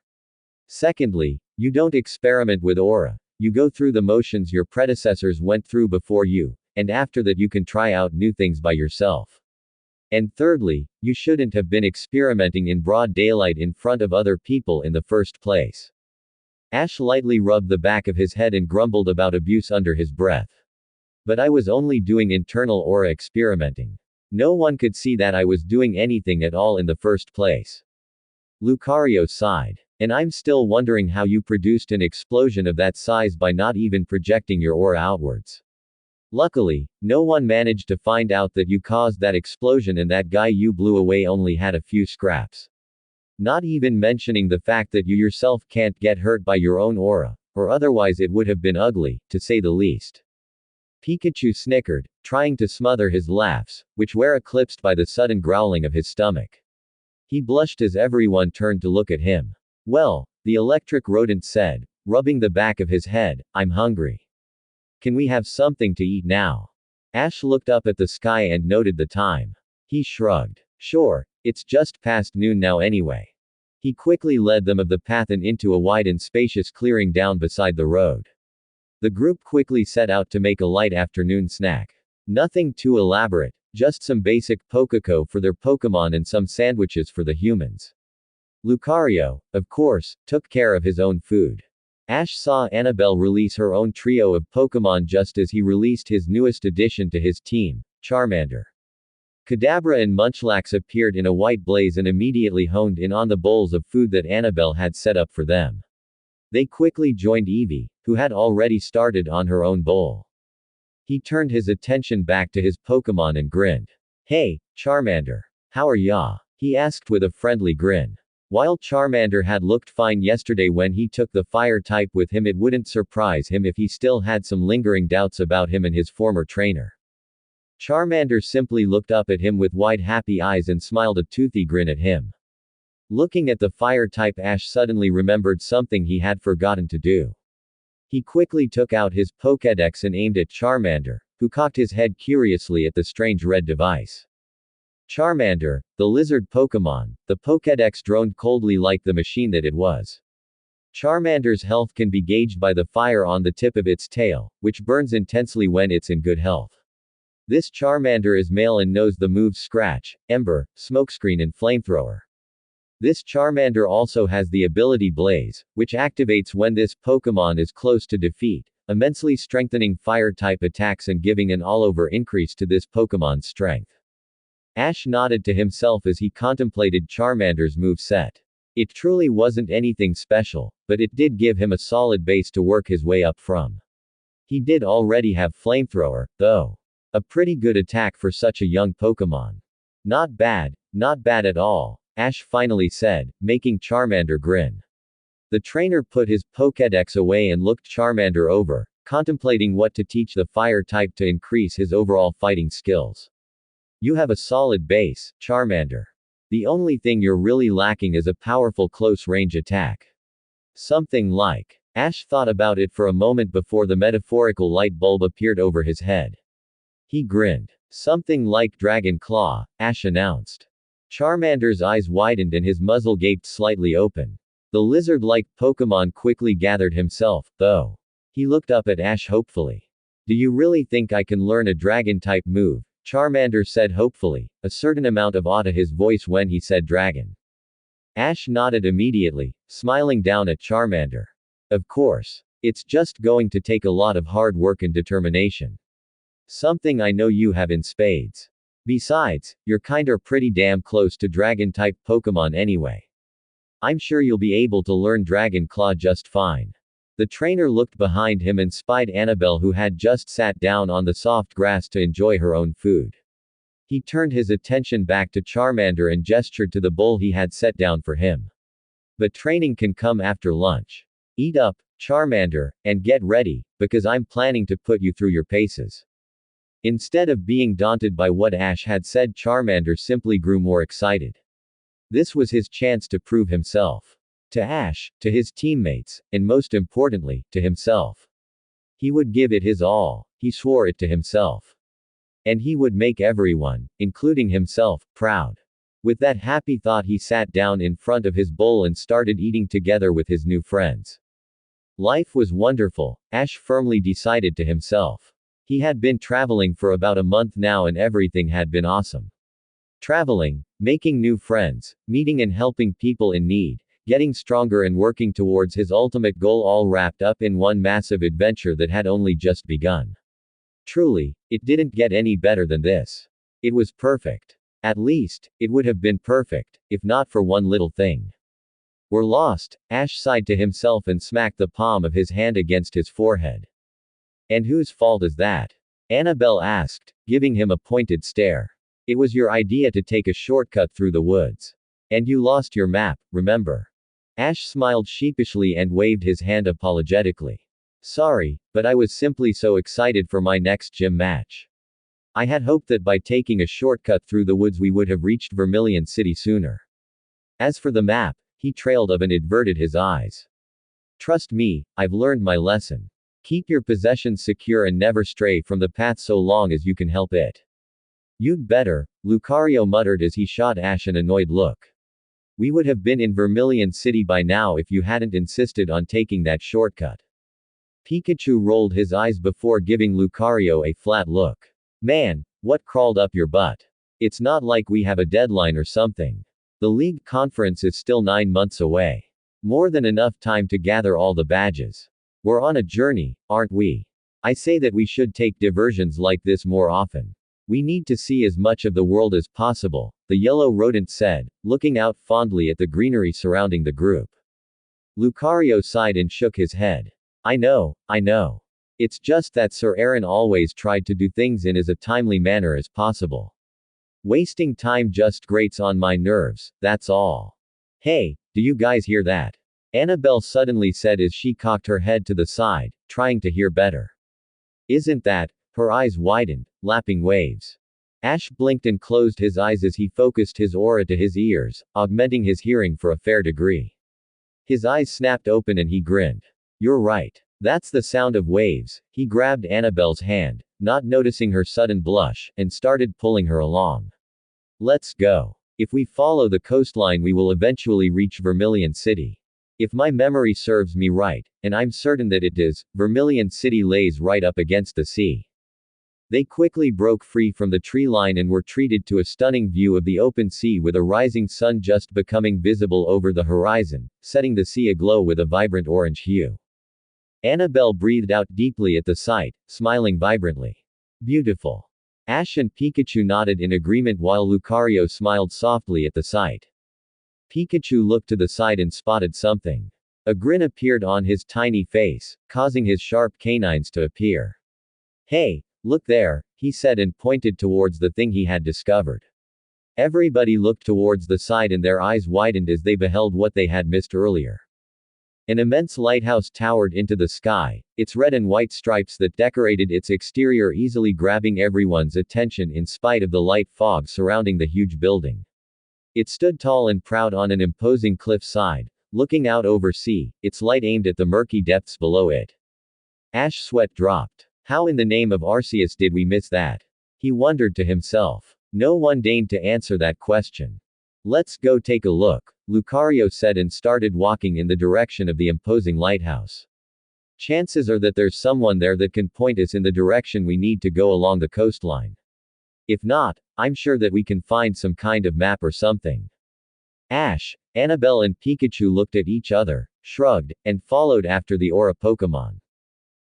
Speaker 1: Secondly, you don't experiment with aura. You go through the motions your predecessors went through before you, and after that you can try out new things by yourself. And thirdly, you shouldn't have been experimenting in broad daylight in front of other people in the first place. Ash lightly rubbed the back of his head and grumbled about abuse under his breath. But I was only doing internal aura experimenting. No one could see that I was doing anything at all in the first place. Lucario sighed. And I'm still wondering how you produced an explosion of that size by not even projecting your aura outwards. Luckily, no one managed to find out that you caused that explosion and that guy you blew away only had a few scraps. Not even mentioning the fact that you yourself can't get hurt by your own aura, or otherwise it would have been ugly, to say the least. Pikachu snickered, trying to smother his laughs, which were eclipsed by the sudden growling of his stomach. He blushed as everyone turned to look at him. Well, the electric rodent said, rubbing the back of his head, I'm hungry. Can we have something to eat now? Ash looked up at the sky and noted the time. He shrugged. Sure, it's just past noon now anyway. He quickly led them of the path and into a wide and spacious clearing down beside the road. The group quickly set out to make a light afternoon snack. Nothing too elaborate, just some basic Pokéco for their Pokémon and some sandwiches for the humans. Lucario, of course, took care of his own food. Ash saw Annabelle release her own trio of Pokémon just as he released his newest addition to his team, Charmander. Kadabra and Munchlax appeared in a white blaze and immediately honed in on the bowls of food that Annabelle had set up for them. They quickly joined Eevee, who had already started on her own bowl. He turned his attention back to his Pokemon and grinned. "Hey, Charmander. How are ya?" he asked with a friendly grin. While Charmander had looked fine yesterday when he took the fire type with him, it wouldn't surprise him if he still had some lingering doubts about him and his former trainer. Charmander simply looked up at him with wide happy eyes and smiled a toothy grin at him. Looking at the fire-type Ash suddenly remembered something he had forgotten to do. He quickly took out his Pokédex and aimed at Charmander, who cocked his head curiously at the strange red device. Charmander, the lizard Pokémon, the Pokédex droned coldly like the machine that it was. Charmander's health can be gauged by the fire on the tip of its tail, which burns intensely when it's in good health. This Charmander is male and knows the moves Scratch, Ember, Smokescreen and Flamethrower. This Charmander also has the ability Blaze, which activates when this Pokémon is close to defeat, immensely strengthening fire-type attacks and giving an all-over increase to this Pokémon's strength. Ash nodded to himself as he contemplated Charmander's moveset. It truly wasn't anything special, but it did give him a solid base to work his way up from. He did already have Flamethrower, though. A pretty good attack for such a young Pokémon. Not bad at all, Ash finally said, making Charmander grin. The trainer put his Pokédex away and looked Charmander over, contemplating what to teach the fire type to increase his overall fighting skills. You have a solid base, Charmander. The only thing you're really lacking is a powerful close-range attack. Something like. Ash thought about it for a moment before the metaphorical light bulb appeared over his head. He grinned. Something like Dragon Claw, Ash announced. Charmander's eyes widened and his muzzle gaped slightly open. The lizard-like Pokémon quickly gathered himself, though. He looked up at Ash hopefully. Do you really think I can learn a dragon-type move? Charmander said hopefully, a certain amount of awe to his voice when he said dragon. Ash nodded immediately, smiling down at Charmander. Of course. It's just going to take a lot of hard work and determination. Something I know you have in spades. Besides, you're kinda pretty damn close to dragon-type Pokemon anyway. I'm sure you'll be able to learn Dragon Claw just fine. The trainer looked behind him and spied Annabelle, who had just sat down on the soft grass to enjoy her own food. He turned his attention back to Charmander and gestured to the bowl he had set down for him. But training can come after lunch. Eat up, Charmander, and get ready, because I'm planning to put you through your paces. Instead of being daunted by what Ash had said, Charmander simply grew more excited. This was his chance to prove himself. To Ash, to his teammates, and most importantly, to himself. He would give it his all, he swore it to himself. And he would make everyone, including himself, proud. With that happy thought, he sat down in front of his bowl and started eating together with his new friends. Life was wonderful, Ash firmly decided to himself. He had been traveling for about a month now and everything had been awesome. Traveling, making new friends, meeting and helping people in need, getting stronger and working towards his ultimate goal, all wrapped up in one massive adventure that had only just begun. Truly, it didn't get any better than this. It was perfect. At least, it would have been perfect, if not for one little thing. We're lost, Ash sighed to himself and smacked the palm of his hand against his forehead. And whose fault is that? Annabelle asked, giving him a pointed stare. It was your idea to take a shortcut through the woods. And you lost your map, remember? Ash smiled sheepishly and waved his hand apologetically. Sorry, but I was simply so excited for my next gym match. I had hoped that by taking a shortcut through the woods we would have reached Vermilion City sooner. As for the map, he trailed off and averted his eyes. Trust me, I've learned my lesson. Keep your possessions secure and never stray from the path so long as you can help it. You'd better, Lucario muttered as he shot Ash an annoyed look. We would have been in Vermilion City by now if you hadn't insisted on taking that shortcut. Pikachu rolled his eyes before giving Lucario a flat look. Man, what crawled up your butt? It's not like we have a deadline or something. The league conference is still 9 months away. More than enough time to gather all the badges. We're on a journey, aren't we? I say that we should take diversions like this more often. We need to see as much of the world as possible, the yellow rodent said, looking out fondly at the greenery surrounding the group. Lucario sighed and shook his head. I know. It's just that Sir Aaron always tried to do things in as a timely manner as possible. Wasting time just grates on my nerves, that's all. Hey, do you guys hear that? Annabelle suddenly said as she cocked her head to the side, trying to hear better. Isn't that? Her eyes widened, lapping waves. Ash blinked and closed his eyes as he focused his aura to his ears, augmenting his hearing for a fair degree. His eyes snapped open and he grinned. You're right. That's the sound of waves. He grabbed Annabelle's hand, not noticing her sudden blush, and started pulling her along. Let's go. If we follow the coastline we will eventually reach Vermilion City. If my memory serves me right, and I'm certain that it does, Vermilion City lays right up against the sea. They quickly broke free from the tree line and were treated to a stunning view of the open sea with a rising sun just becoming visible over the horizon, setting the sea aglow with a vibrant orange hue. Annabelle breathed out deeply at the sight, smiling vibrantly. Beautiful. Ash and Pikachu nodded in agreement while Lucario smiled softly at the sight. Pikachu looked to the side and spotted something. A grin appeared on his tiny face, causing his sharp canines to appear. Hey, look there, he said and pointed towards the thing he had discovered. Everybody looked towards the side and their eyes widened as they beheld what they had missed earlier. An immense lighthouse towered into the sky, its red and white stripes that decorated its exterior easily grabbing everyone's attention in spite of the light fog surrounding the huge building. It stood tall and proud on an imposing cliff side, looking out over sea, its light aimed at the murky depths below it. Ash's sweat dropped. How in the name of Arceus did we miss that? He wondered to himself. No one deigned to answer that question. Let's go take a look, Lucario said and started walking in the direction of the imposing lighthouse. Chances are that there's someone there that can point us in the direction we need to go along the coastline. If not, I'm sure that we can find some kind of map or something. Ash, Annabelle and Pikachu looked at each other, shrugged, and followed after the aura Pokemon.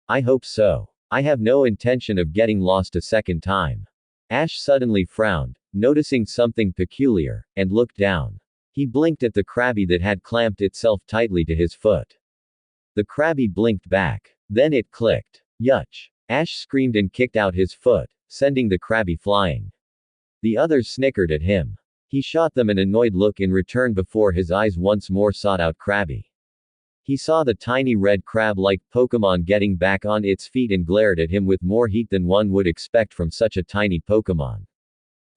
Speaker 1: I hope so. I have no intention of getting lost a second time. Ash suddenly frowned, noticing something peculiar, and looked down. He blinked at the Krabby that had clamped itself tightly to his foot. The Krabby blinked back. Then it clicked. Yuch! Ash screamed and kicked out his foot, sending the Krabby flying. The others snickered at him. He shot them an annoyed look in return before his eyes once more sought out Krabby. He saw the tiny red crab-like Pokemon getting back on its feet and glared at him with more heat than one would expect from such a tiny Pokemon.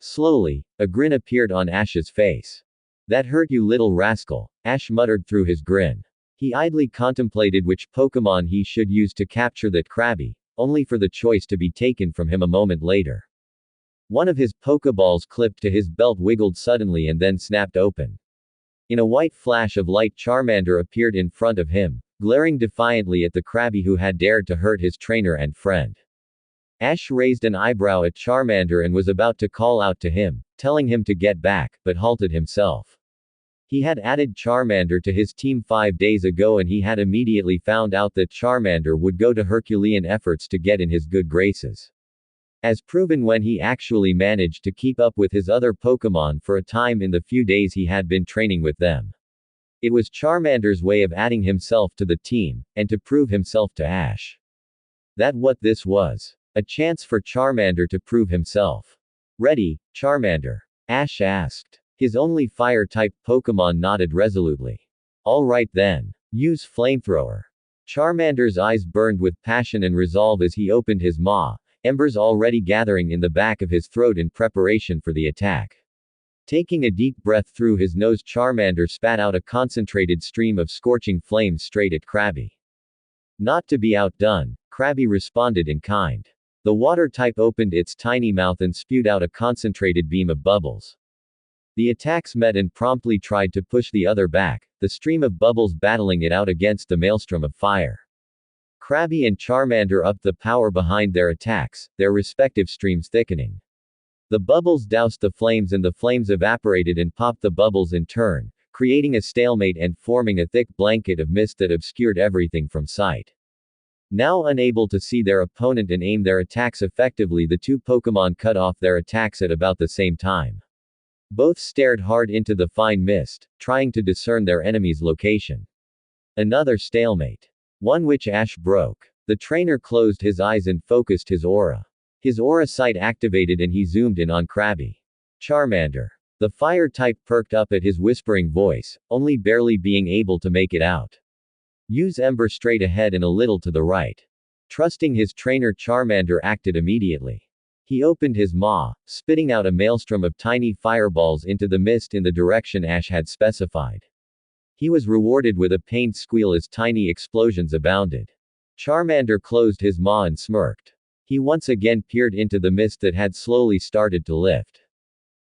Speaker 1: Slowly, a grin appeared on Ash's face. That hurt you little rascal, Ash muttered through his grin. He idly contemplated which Pokemon he should use to capture that Krabby, only for the choice to be taken from him a moment later. One of his Pokeballs clipped to his belt wiggled suddenly and then snapped open. In a white flash of light Charmander appeared in front of him, glaring defiantly at the Krabby who had dared to hurt his trainer and friend. Ash raised an eyebrow at Charmander and was about to call out to him, telling him to get back, but halted himself. He had added Charmander to his team 5 days ago and he had immediately found out that Charmander would go to Herculean efforts to get in his good graces. As proven when he actually managed to keep up with his other Pokemon for a time in the few days he had been training with them. It was Charmander's way of adding himself to the team, and to prove himself to Ash. That what this was. A chance for Charmander to prove himself. Ready, Charmander? Ash asked. His only fire-type Pokemon nodded resolutely. Alright then. Use Flamethrower. Charmander's eyes burned with passion and resolve as he opened his maw, embers already gathering in the back of his throat in preparation for the attack. Taking a deep breath through his nose, Charmander spat out a concentrated stream of scorching flames straight at Krabby. Not to be outdone, Krabby responded in kind. The water type opened its tiny mouth and spewed out a concentrated beam of bubbles. The attacks met and promptly tried to push the other back, the stream of bubbles battling it out against the maelstrom of fire. Krabby and Charmander upped the power behind their attacks, their respective streams thickening. The bubbles doused the flames and the flames evaporated and popped the bubbles in turn, creating a stalemate and forming a thick blanket of mist that obscured everything from sight. Now unable to see their opponent and aim their attacks effectively, the two Pokémon cut off their attacks at about the same time. Both stared hard into the fine mist, trying to discern their enemy's location. Another stalemate. One which Ash broke. The trainer closed his eyes and focused his aura. His aura sight activated and he zoomed in on Krabby. Charmander. The fire type perked up at his whispering voice, only barely being able to make it out. Use Ember straight ahead and a little to the right. Trusting his trainer, Charmander acted immediately. He opened his maw, spitting out a maelstrom of tiny fireballs into the mist in the direction Ash had specified. He was rewarded with a pained squeal as tiny explosions abounded. Charmander closed his maw and smirked. He once again peered into the mist that had slowly started to lift.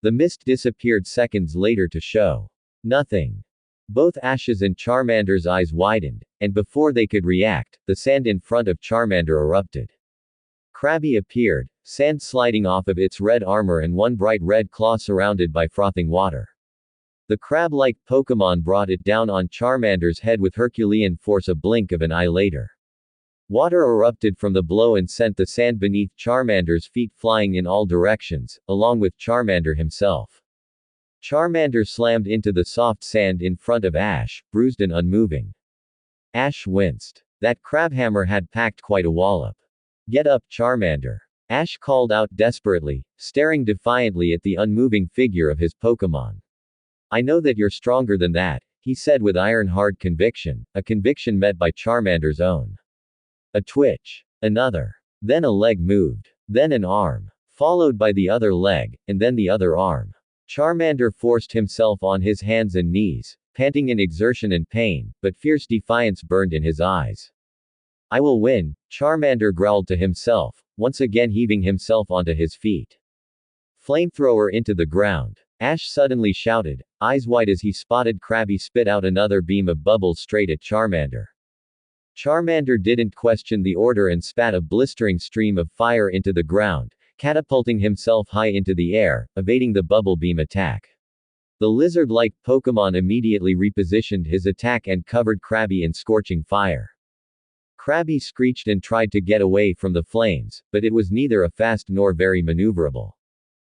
Speaker 1: The mist disappeared seconds later to show nothing. Both Ash's and Charmander's eyes widened, and before they could react, the sand in front of Charmander erupted. Krabby appeared, sand sliding off of its red armor and one bright red claw surrounded by frothing water. The crab-like Pokémon brought it down on Charmander's head with Herculean force a blink of an eye later. Water erupted from the blow and sent the sand beneath Charmander's feet flying in all directions, along with Charmander himself. Charmander slammed into the soft sand in front of Ash, bruised and unmoving. Ash winced. That crabhammer had packed quite a wallop. Get up, Charmander. Ash called out desperately, staring defiantly at the unmoving figure of his Pokémon. I know that you're stronger than that, he said with iron-hard conviction, a conviction met by Charmander's own. A twitch. Another. Then a leg moved. Then an arm. Followed by the other leg, and then the other arm. Charmander forced himself on his hands and knees, panting in exertion and pain, but fierce defiance burned in his eyes. I will win, Charmander growled to himself, once again heaving himself onto his feet. Flamethrower into the ground. Ash suddenly shouted, eyes wide as he spotted Krabby spit out another beam of bubbles straight at Charmander. Charmander didn't question the order and spat a blistering stream of fire into the ground, catapulting himself high into the air, evading the bubble beam attack. The lizard-like Pokémon immediately repositioned his attack and covered Krabby in scorching fire. Krabby screeched and tried to get away from the flames, but it was neither a fast nor very maneuverable.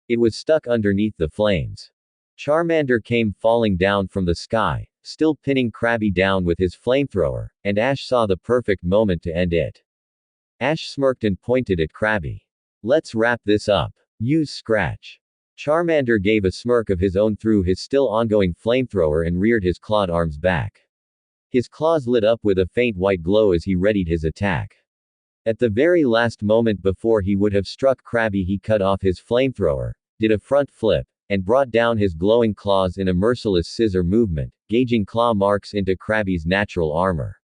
Speaker 1: It was stuck underneath the flames. Charmander came falling down from the sky, still pinning Krabby down with his flamethrower, and Ash saw the perfect moment to end it. Ash smirked and pointed at Krabby. Let's wrap this up. Use Scratch. Charmander gave a smirk of his own through his still ongoing flamethrower and reared his clawed arms back. His claws lit up with a faint white glow as he readied his attack. At the very last moment before he would have struck Krabby, he cut off his flamethrower, did a front flip, and brought down his glowing claws in a merciless scissor movement, gauging claw marks into Krabby's natural armor.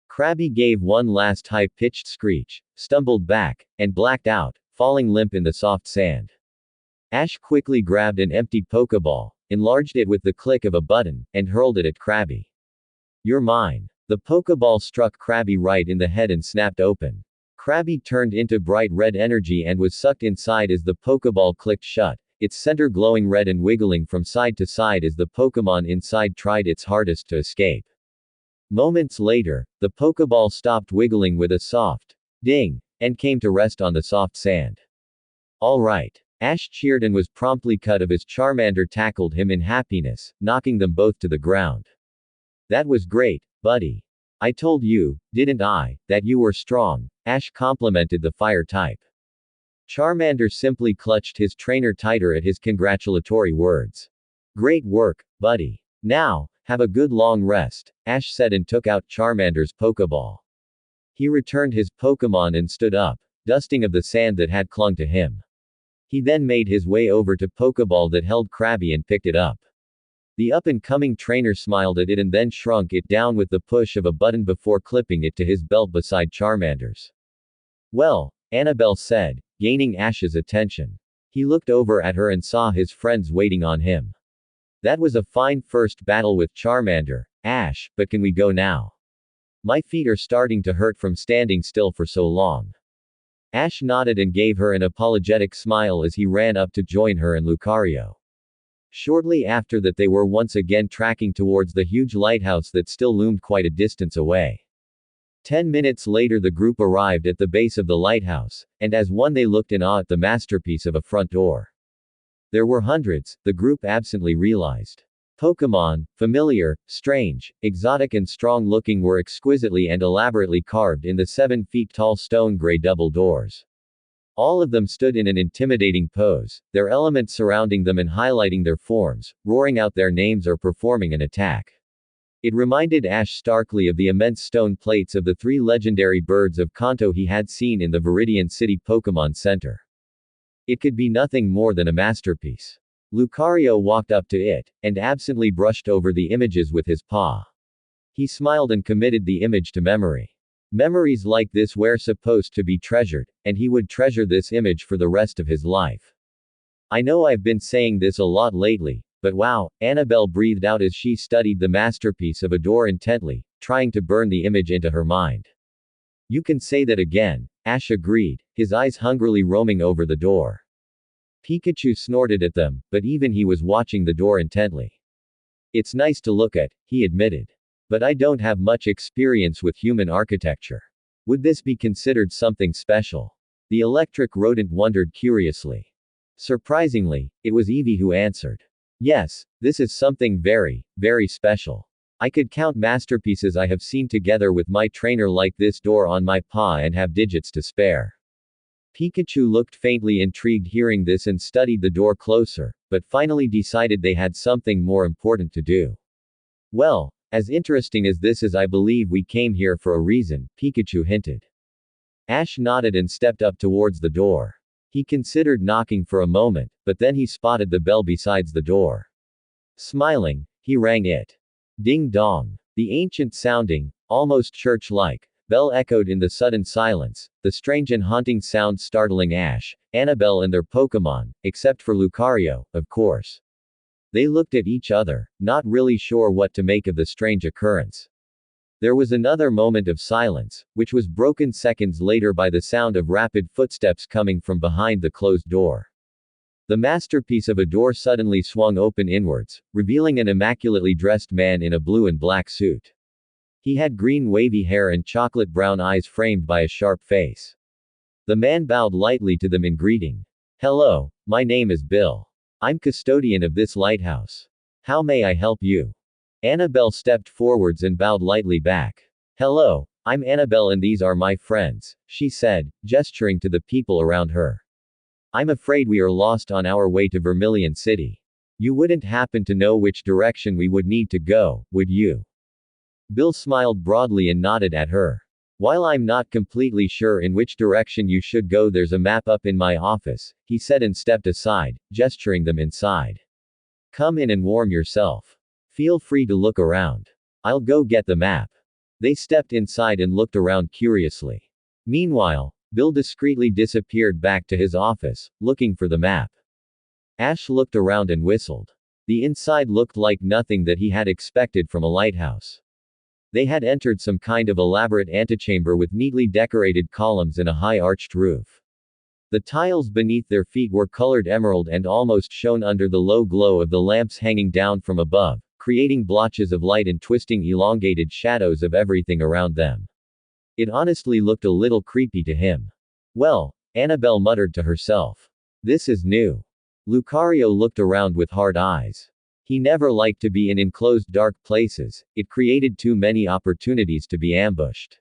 Speaker 1: Krabby gave one last high-pitched screech, stumbled back, and blacked out, falling limp in the soft sand. Ash quickly grabbed an empty Pokeball, enlarged it with the click of a button, and hurled it at Krabby. You're mine. The Pokeball struck Krabby right in the head and snapped open. Krabby turned into bright red energy and was sucked inside as the Pokeball clicked shut, its center glowing red and wiggling from side to side as the Pokemon inside tried its hardest to escape. Moments later, the Pokeball stopped wiggling with a soft ding, and came to rest on the soft sand. All right. Ash cheered and was promptly cut of as Charmander tackled him in happiness, knocking them both to the ground. That was great, buddy. I told you, didn't I, that you were strong, Ash complimented the fire type. Charmander simply clutched his trainer tighter at his congratulatory words. Great work, buddy. Now, have a good long rest, Ash said and took out Charmander's Pokeball. He returned his Pokemon and stood up, dusting of the sand that had clung to him. He then made his way over to Pokeball that held Krabby and picked it up. The up-and-coming trainer smiled at it and then shrunk it down with the push of a button before clipping it to his belt beside Charmander's. Well, Annabelle said, gaining Ash's attention. He looked over at her and saw his friends waiting on him. That was a fine first battle with Charmander, Ash, but can we go now? My feet are starting to hurt from standing still for so long. Ash nodded and gave her an apologetic smile as he ran up to join her and Lucario. Shortly after that they were once again tracking towards the huge lighthouse that still loomed quite a distance away. 10 minutes later the group arrived at the base of the lighthouse, and as one they looked in awe at the masterpiece of a front door. There were hundreds, the group absently realized. Pokémon, familiar, strange, exotic and strong-looking, were exquisitely and elaborately carved in the 7-feet-tall stone gray double doors. All of them stood in an intimidating pose, their elements surrounding them and highlighting their forms, roaring out their names or performing an attack. It reminded Ash starkly of the immense stone plates of the 3 legendary birds of Kanto he had seen in the Viridian City Pokémon Center. It could be nothing more than a masterpiece. Lucario walked up to it, and absently brushed over the images with his paw. He smiled and committed the image to memory. Memories like this were supposed to be treasured, and he would treasure this image for the rest of his life. I know I've been saying this a lot lately, but wow, Annabelle breathed out as she studied the masterpiece of a door intently, trying to burn the image into her mind. You can say that again, Ash agreed, his eyes hungrily roaming over the door. Pikachu snorted at them, but even he was watching the door intently. It's nice to look at, he admitted. But I don't have much experience with human architecture. Would this be considered something special? The electric rodent wondered curiously. Surprisingly, it was Eevee who answered. Yes, this is something very, very special. I could count masterpieces I have seen together with my trainer like this door on my paw and have digits to spare. Pikachu looked faintly intrigued hearing this and studied the door closer, but finally decided they had something more important to do. Well, as interesting as this is, I believe we came here for a reason, Pikachu hinted. Ash nodded and stepped up towards the door. He considered knocking for a moment, but then he spotted the bell besides the door. Smiling, he rang it. Ding dong. The ancient-sounding, almost church-like, bell echoed in the sudden silence, the strange and haunting sound startling Ash, Annabelle and their Pokémon, except for Lucario, of course. They looked at each other, not really sure what to make of the strange occurrence. There was another moment of silence, which was broken seconds later by the sound of rapid footsteps coming from behind the closed door. The masterpiece of a door suddenly swung open inwards, revealing an immaculately dressed man in a blue and black suit. He had green wavy hair and chocolate brown eyes framed by a sharp face. The man bowed lightly to them in greeting. Hello, my name is Bill. I'm custodian of this lighthouse. How may I help you? Annabelle stepped forwards and bowed lightly back. Hello, I'm Annabelle and these are my friends, she said, gesturing to the people around her. I'm afraid we are lost on our way to Vermilion City. You wouldn't happen to know which direction we would need to go, would you? Bill smiled broadly and nodded at her. While I'm not completely sure in which direction you should go, there's a map up in my office, he said and stepped aside, gesturing them inside. Come in and warm yourself. Feel free to look around. I'll go get the map. They stepped inside and looked around curiously. Meanwhile, Bill discreetly disappeared back to his office, looking for the map. Ash looked around and whistled. The inside looked like nothing that he had expected from a lighthouse. They had entered some kind of elaborate antechamber with neatly decorated columns and a high arched roof. The tiles beneath their feet were colored emerald and almost shone under the low glow of the lamps hanging down from above, creating blotches of light and twisting elongated shadows of everything around them. It honestly looked a little creepy to him. Well, Annabelle muttered to herself. This is new. Lucario looked around with hard eyes. He never liked to be in enclosed dark places, it created too many opportunities to be ambushed.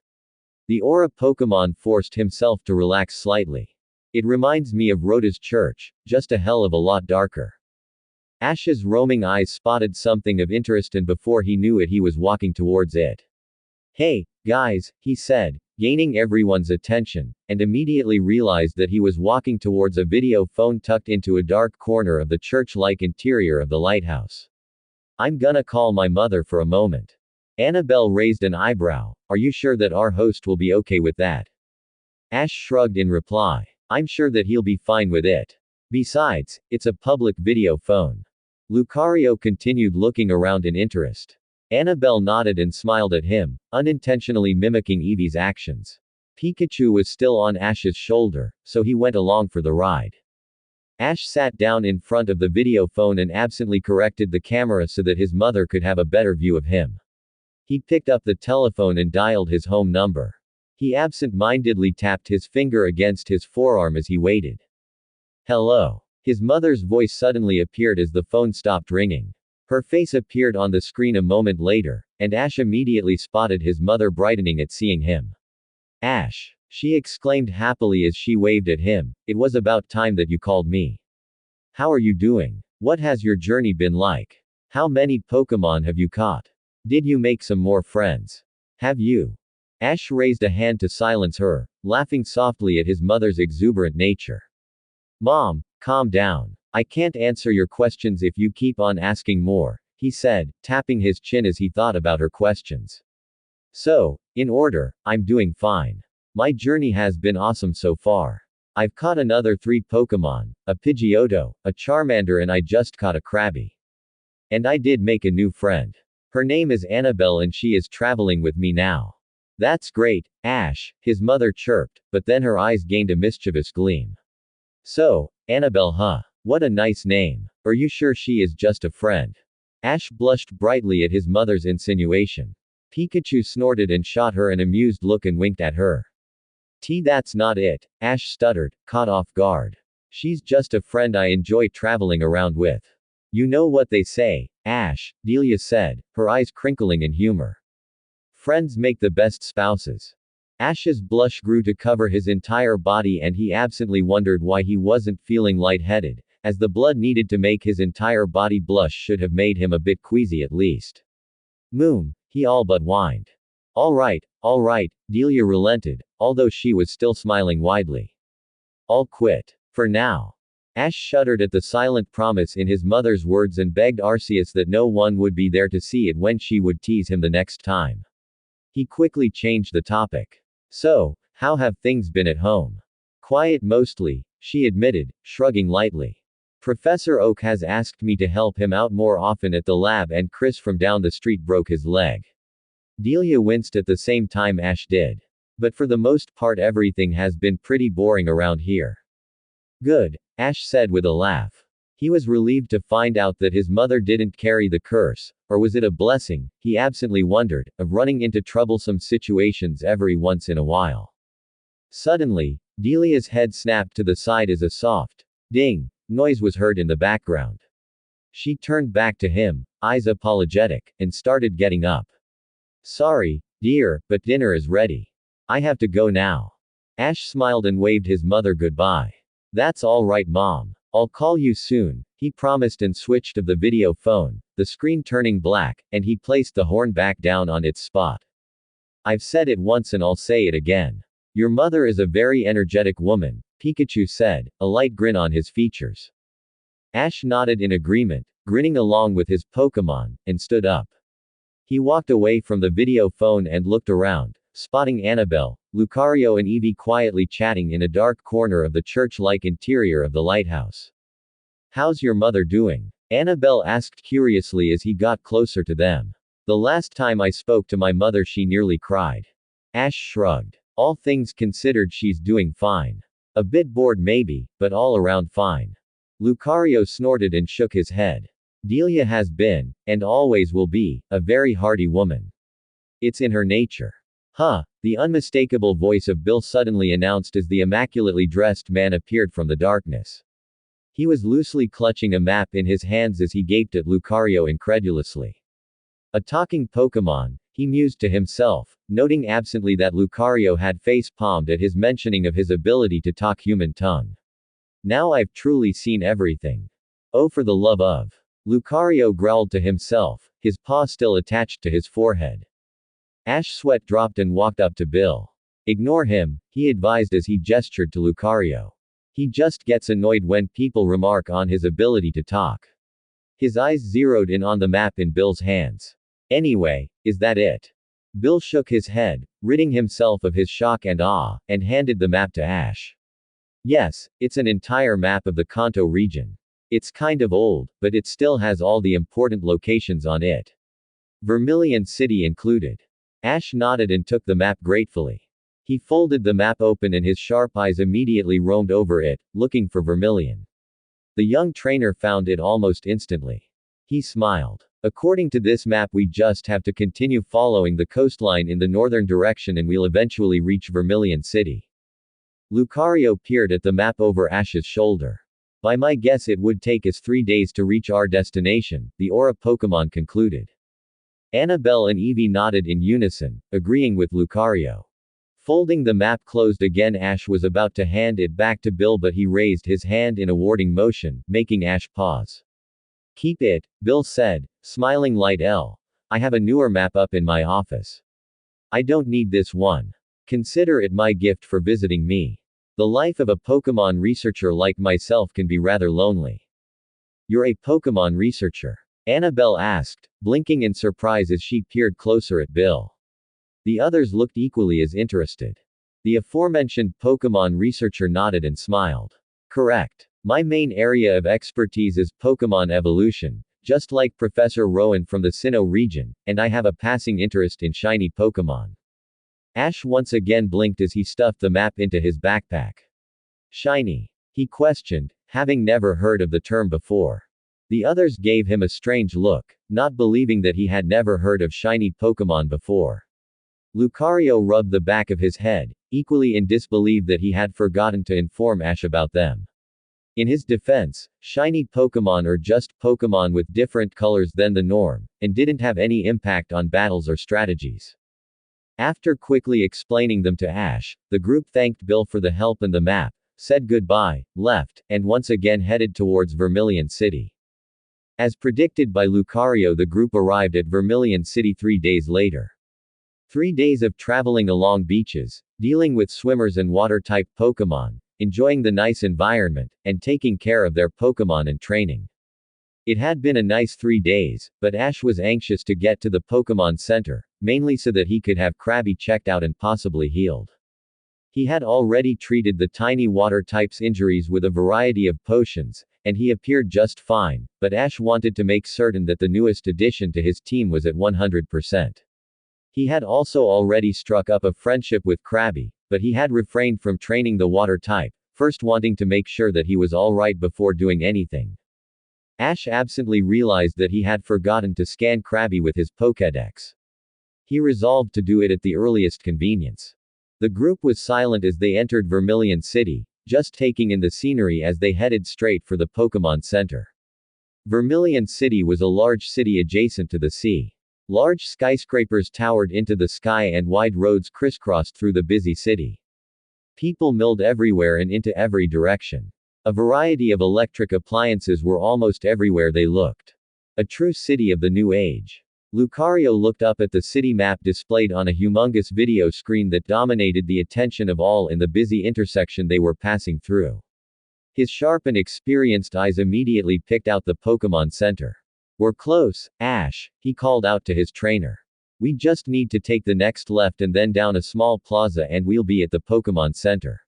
Speaker 1: The aura Pokémon forced himself to relax slightly. It reminds me of Rhoda's church, just a hell of a lot darker. Ash's roaming eyes spotted something of interest and before he knew it he was walking towards it. Hey, guys, he said, gaining everyone's attention, and immediately realized that he was walking towards a video phone tucked into a dark corner of the church-like interior of the lighthouse. I'm gonna call my mother for a moment. Annabelle raised an eyebrow. Are you sure that our host will be okay with that? Ash shrugged in reply. I'm sure that he'll be fine with it. Besides, it's a public video phone. Lucario continued looking around in interest. Annabelle nodded and smiled at him, unintentionally mimicking Eevee's actions. Pikachu was still on Ash's shoulder, so he went along for the ride. Ash sat down in front of the video phone and absently corrected the camera so that his mother could have a better view of him. He picked up the telephone and dialed his home number. He absent-mindedly tapped his finger against his forearm as he waited. Hello. His mother's voice suddenly appeared as the phone stopped ringing. Her face appeared on the screen a moment later, and Ash immediately spotted his mother brightening at seeing him. Ash, she exclaimed happily as she waved at him, it was about time that you called me. How are you doing? What has your journey been like? How many Pokemon have you caught? Did you make some more friends? Have you? Ash raised a hand to silence her, laughing softly at his mother's exuberant nature. Mom, calm down. I can't answer your questions if you keep on asking more, he said, tapping his chin as he thought about her questions. So, in order, I'm doing fine. My journey has been awesome so far. I've caught another 3 Pokemon, a Pidgeotto, a Charmander, and I just caught a Krabby. And I did make a new friend. Her name is Annabelle and she is traveling with me now. That's great, Ash, his mother chirped, but then her eyes gained a mischievous gleam. So, Annabelle, huh? What a nice name. Are you sure she is just a friend? Ash blushed brightly at his mother's insinuation. Pikachu snorted and shot her an amused look and winked at her. That's not it, Ash stuttered, caught off guard. She's just a friend I enjoy traveling around with. You know what they say, Ash, Delia said, her eyes crinkling in humor. Friends make the best spouses. Ash's blush grew to cover his entire body and he absently wondered why he wasn't feeling lightheaded, as the blood needed to make his entire body blush should have made him a bit queasy at least. Moom, he all but whined. All right, Delia relented, although she was still smiling widely. I'll quit. For now. Ash shuddered at the silent promise in his mother's words and begged Arceus that no one would be there to see it when she would tease him the next time. He quickly changed the topic. So, how have things been at home? Quiet mostly, she admitted, shrugging lightly. Professor Oak has asked me to help him out more often at the lab and Chris from down the street broke his leg. Delia winced at the same time Ash did. But for the most part everything has been pretty boring around here. Good, Ash said with a laugh. He was relieved to find out that his mother didn't carry the curse, or was it a blessing, he absently wondered, of running into troublesome situations every once in a while. Suddenly, Delia's head snapped to the side as a soft ding noise was heard in the background. She turned back to him, eyes apologetic, and started getting up. Sorry, dear, but dinner is ready. I have to go now. Ash smiled and waved his mother goodbye. That's all right, Mom. I'll call you soon, he promised and switched of the video phone, the screen turning black, and he placed the horn back down on its spot. I've said it once and I'll say it again. Your mother is a very energetic woman, Pikachu said, a light grin on his features. Ash nodded in agreement, grinning along with his Pokemon, and stood up. He walked away from the video phone and looked around, spotting Annabelle, Lucario and Eevee quietly chatting in a dark corner of the church-like interior of the lighthouse. How's your mother doing? Annabelle asked curiously as he got closer to them. The last time I spoke to my mother she nearly cried. Ash shrugged. All things considered she's doing fine. A bit bored maybe, but all around fine. Lucario snorted and shook his head. Delia has been, and always will be, a very hardy woman. It's in her nature. Huh, the unmistakable voice of Bill suddenly announced as the immaculately dressed man appeared from the darkness. He was loosely clutching a map in his hands as he gaped at Lucario incredulously. A talking Pokemon, he mused to himself, noting absently that Lucario had face-palmed at his mentioning of his ability to talk human tongue. Now I've truly seen everything. Oh, for the love of. Lucario growled to himself, his paw still attached to his forehead. Ash sweat dropped and walked up to Bill. Ignore him, he advised as he gestured to Lucario. He just gets annoyed when people remark on his ability to talk. His eyes zeroed in on the map in Bill's hands. Anyway, is that it? Bill shook his head, ridding himself of his shock and awe, and handed the map to Ash. Yes, it's an entire map of the Kanto region. It's kind of old, but it still has all the important locations on it. Vermilion City included. Ash nodded and took the map gratefully. He folded the map open and his sharp eyes immediately roamed over it, looking for Vermilion. The young trainer found it almost instantly. He smiled. According to this map, we just have to continue following the coastline in the northern direction and we'll eventually reach Vermilion City. Lucario peered at the map over Ash's shoulder. By my guess, it would take us 3 days to reach our destination, the Aura Pokemon concluded. Annabelle and Eevee nodded in unison, agreeing with Lucario. Folding the map closed again, Ash was about to hand it back to Bill, but he raised his hand in a warding motion, making Ash pause. Keep it, Bill said, smiling light L. I have a newer map up in my office. I don't need this one. Consider it my gift for visiting me. The life of a Pokemon researcher like myself can be rather lonely. You're a Pokemon researcher? Annabelle asked, blinking in surprise as she peered closer at Bill. The others looked equally as interested. The aforementioned Pokemon researcher nodded and smiled. Correct. My main area of expertise is Pokemon evolution, just like Professor Rowan from the Sinnoh region, and I have a passing interest in shiny Pokemon. Ash once again blinked as he stuffed the map into his backpack. Shiny? He questioned, having never heard of the term before. The others gave him a strange look, not believing that he had never heard of shiny Pokemon before. Lucario rubbed the back of his head, equally in disbelief that he had forgotten to inform Ash about them. In his defense, shiny Pokemon are just Pokemon with different colors than the norm, and didn't have any impact on battles or strategies. After quickly explaining them to Ash, the group thanked Bill for the help and the map, said goodbye, left, and once again headed towards Vermilion City. As predicted by Lucario, the group arrived at Vermilion City 3 days later. 3 days of traveling along beaches, dealing with swimmers and water-type Pokemon, enjoying the nice environment, and taking care of their Pokemon and training. It had been a nice 3 days, but Ash was anxious to get to the Pokemon Center, mainly so that he could have Krabby checked out and possibly healed. He had already treated the tiny water type's injuries with a variety of potions, and he appeared just fine, but Ash wanted to make certain that the newest addition to his team was at 100%. He had also already struck up a friendship with Krabby, but he had refrained from training the water type, first wanting to make sure that he was alright before doing anything. Ash absently realized that he had forgotten to scan Krabby with his Pokédex. He resolved to do it at the earliest convenience. The group was silent as they entered Vermilion City, just taking in the scenery as they headed straight for the Pokemon Center. Vermilion City was a large city adjacent to the sea. Large skyscrapers towered into the sky and wide roads crisscrossed through the busy city. People milled everywhere and into every direction. A variety of electric appliances were almost everywhere they looked. A true city of the new age. Lucario looked up at the city map displayed on a humongous video screen that dominated the attention of all in the busy intersection they were passing through. His sharp and experienced eyes immediately picked out the Pokemon Center. We're close, Ash, he called out to his trainer. We just need to take the next left and then down a small plaza and we'll be at the Pokemon Center.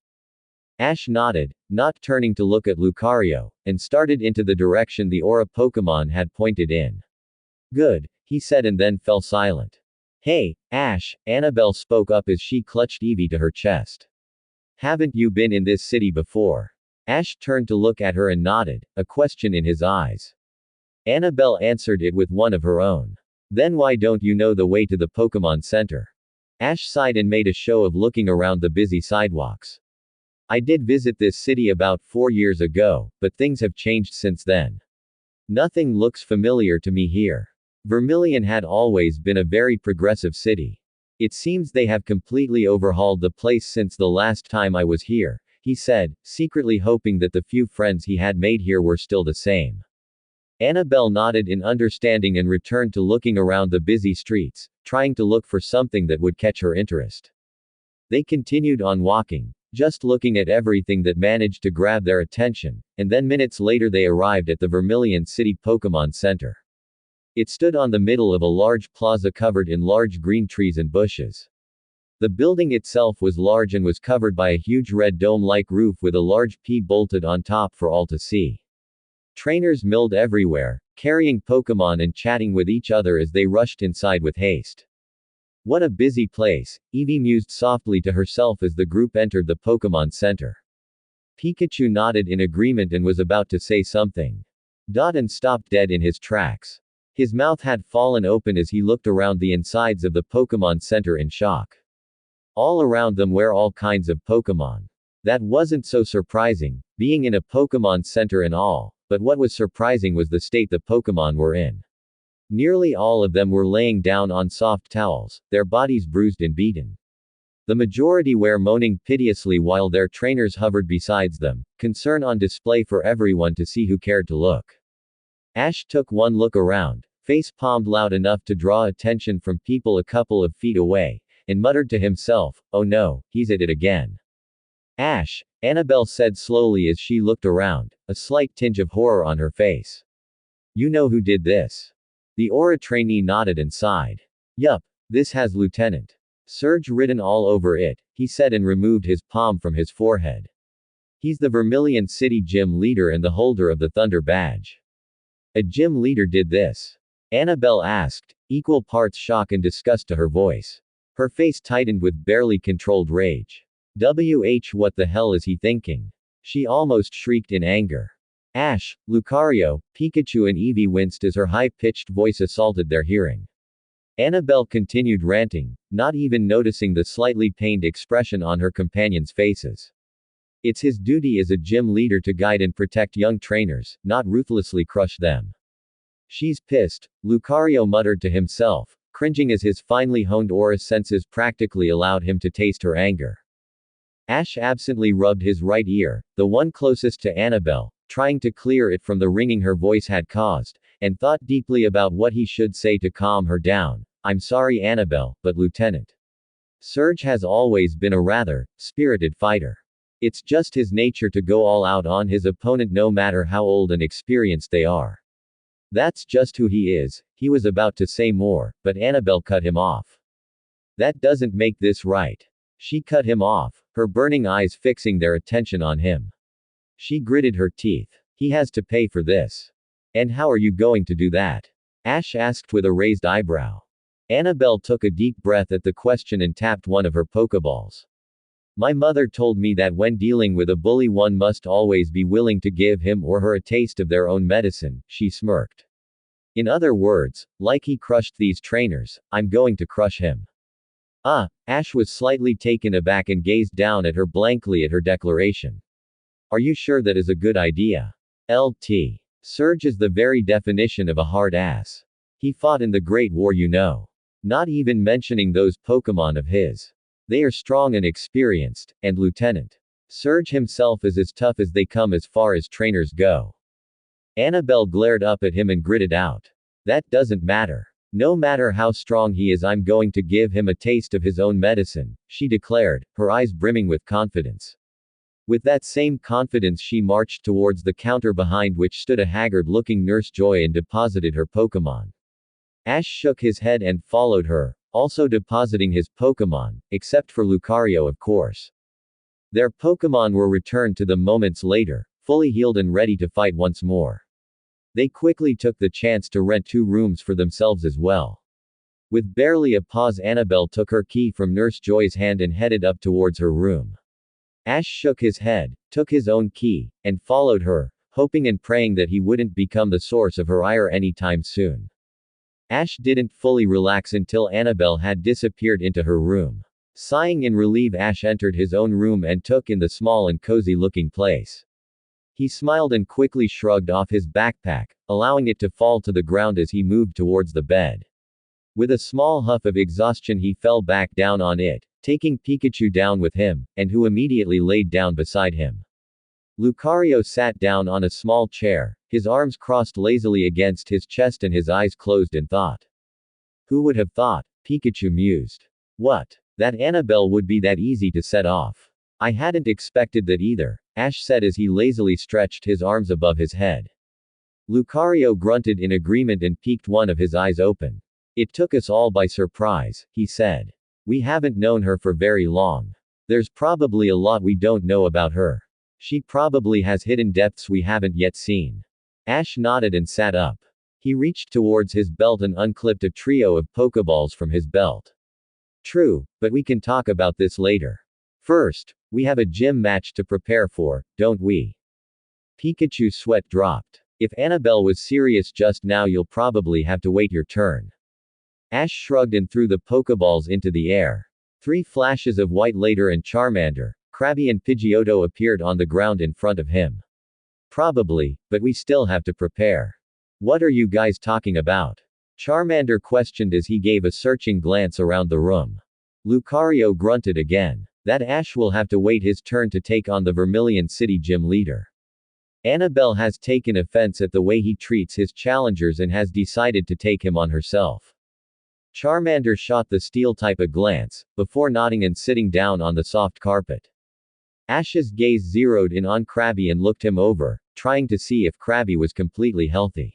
Speaker 1: Ash nodded, not turning to look at Lucario, and started into the direction the Aura Pokemon had pointed in. Good, he said and then fell silent. Hey, Ash, Annabelle spoke up as she clutched Eevee to her chest. Haven't you been in this city before? Ash turned to look at her and nodded, a question in his eyes. Annabelle answered it with one of her own. Then why don't you know the way to the Pokemon Center? Ash sighed and made a show of looking around the busy sidewalks. I did visit this city about 4 years ago, but things have changed since then. Nothing looks familiar to me here. Vermilion had always been a very progressive city. It seems they have completely overhauled the place since the last time I was here, he said, secretly hoping that the few friends he had made here were still the same. Annabelle nodded in understanding and returned to looking around the busy streets, trying to look for something that would catch her interest. They continued on walking, just looking at everything that managed to grab their attention, and then minutes later they arrived at the Vermilion City Pokemon Center. It stood on the middle of a large plaza covered in large green trees and bushes. The building itself was large and was covered by a huge red dome-like roof with a large P bolted on top for all to see. Trainers milled everywhere, carrying Pokemon and chatting with each other as they rushed inside with haste. What a busy place, Eevee mused softly to herself as the group entered the Pokemon Center. Pikachu nodded in agreement and was about to say something. And stopped dead in his tracks. His mouth had fallen open as he looked around the insides of the Pokemon Center in shock. All around them were all kinds of Pokemon. That wasn't so surprising, being in a Pokemon Center and all, but what was surprising was the state the Pokemon were in. Nearly all of them were laying down on soft towels, their bodies bruised and beaten. The majority were moaning piteously while their trainers hovered beside them, concern on display for everyone to see who cared to look. Ash took one look around, face palmed loud enough to draw attention from people a couple of feet away, and muttered to himself, "Oh no, he's at it again." Ash, Annabelle said slowly as she looked around, a slight tinge of horror on her face. "You know who did this?" The Aura trainee nodded and sighed. "Yup, this has Lieutenant Surge written all over it," he said and removed his palm from his forehead. "He's the Vermilion City gym leader and the holder of the Thunder Badge." "A gym leader did this?" Annabelle asked, equal parts shock and disgust to her voice. Her face tightened with barely controlled rage. What the hell is he thinking? She almost shrieked in anger. Ash, Lucario, Pikachu and Eevee winced as her high-pitched voice assaulted their hearing. Annabelle continued ranting, not even noticing the slightly pained expression on her companions' faces. It's his duty as a gym leader to guide and protect young trainers, not ruthlessly crush them. She's pissed, Lucario muttered to himself, cringing as his finely honed aura senses practically allowed him to taste her anger. Ash absently rubbed his right ear, the one closest to Annabelle, trying to clear it from the ringing her voice had caused, and thought deeply about what he should say to calm her down. "I'm sorry Annabelle, but Lieutenant Surge has always been a rather spirited fighter. It's just his nature to go all out on his opponent no matter how old and experienced they are. That's just who he is." He was about to say more, but Annabelle cut him off. "That doesn't make this right." She cut him off, her burning eyes fixing their attention on him. She gritted her teeth. "He has to pay for this. And how are you going to do that?" Ash asked with a raised eyebrow. Annabelle took a deep breath at the question and tapped one of her Pokeballs. "My mother told me that when dealing with a bully one must always be willing to give him or her a taste of their own medicine," she smirked. "In other words, like he crushed these trainers, I'm going to crush him." Ash was slightly taken aback and gazed down at her blankly at her declaration. "Are you sure that is a good idea?" LT. Surge is the very definition of a hard ass. He fought in the Great War, you know. Not even mentioning those Pokemon of his. They are strong and experienced, and Lieutenant Surge himself is as tough as they come as far as trainers go." Annabelle glared up at him and gritted out. "That doesn't matter. No matter how strong he is, I'm going to give him a taste of his own medicine," she declared, her eyes brimming with confidence. With that same confidence she marched towards the counter behind which stood a haggard-looking Nurse Joy and deposited her Pokemon. Ash shook his head and followed her, also depositing his Pokemon, except for Lucario of course. Their Pokemon were returned to them moments later, fully healed and ready to fight once more. They quickly took the chance to rent 2 rooms for themselves as well. With barely a pause, Annabelle took her key from Nurse Joy's hand and headed up towards her room. Ash shook his head, took his own key, and followed her, hoping and praying that he wouldn't become the source of her ire anytime soon. Ash didn't fully relax until Annabelle had disappeared into her room. Sighing in relief, Ash entered his own room and took in the small and cozy-looking place. He smiled and quickly shrugged off his backpack, allowing it to fall to the ground as he moved towards the bed. With a small huff of exhaustion he fell back down on it, taking Pikachu down with him, and who immediately laid down beside him. Lucario sat down on a small chair, his arms crossed lazily against his chest and his eyes closed in thought. "Who would have thought?" Pikachu mused. "What? That Annabelle would be that easy to set off. I hadn't expected that either," Ash said as he lazily stretched his arms above his head. Lucario grunted in agreement and peeked one of his eyes open. "It took us all by surprise," he said. "We haven't known her for very long. There's probably a lot we don't know about her. She probably has hidden depths we haven't yet seen." Ash nodded and sat up. He reached towards his belt and unclipped a trio of Pokeballs from his belt. "True, but we can talk about this later. First, we have a gym match to prepare for, don't we?" Pikachu's sweat dropped. If Annabelle was serious just now, you'll probably have to wait your turn. Ash shrugged and threw the Pokeballs into the air. 3 flashes of white later and Charmander, Krabby and Pidgeotto appeared on the ground in front of him. Probably, but we still have to prepare. What are you guys talking about? Charmander questioned as he gave a searching glance around the room. Lucario grunted again. That Ash will have to wait his turn to take on the Vermilion City gym leader. Annabelle has taken offense at the way he treats his challengers and has decided to take him on herself. Charmander shot the steel type a glance, before nodding and sitting down on the soft carpet. Ash's gaze zeroed in on Krabby and looked him over, trying to see if Krabby was completely healthy.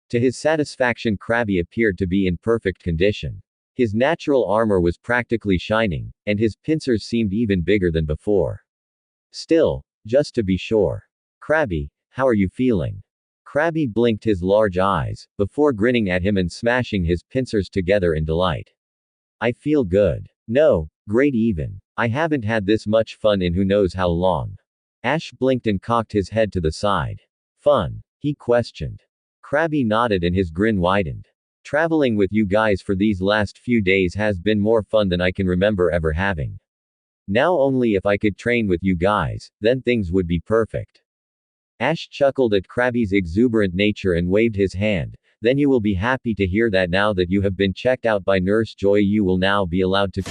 Speaker 1: To his satisfaction, Krabby appeared to be in perfect condition. His natural armor was practically shining, and his pincers seemed even bigger than before. Still, just to be sure. Krabby, how are you feeling? Krabby blinked his large eyes, before grinning at him and smashing his pincers together in delight. I feel good. No, great even. I haven't had this much fun in who knows how long. Ash blinked and cocked his head to the side. Fun? He questioned. Krabby nodded and his grin widened. Traveling with you guys for these last few days has been more fun than I can remember ever having. Now only if I could train with you guys, then things would be perfect. Ash chuckled at Krabby's exuberant nature and waved his hand. Then you will be happy to hear that now that you have been checked out by Nurse Joy, you will now be allowed to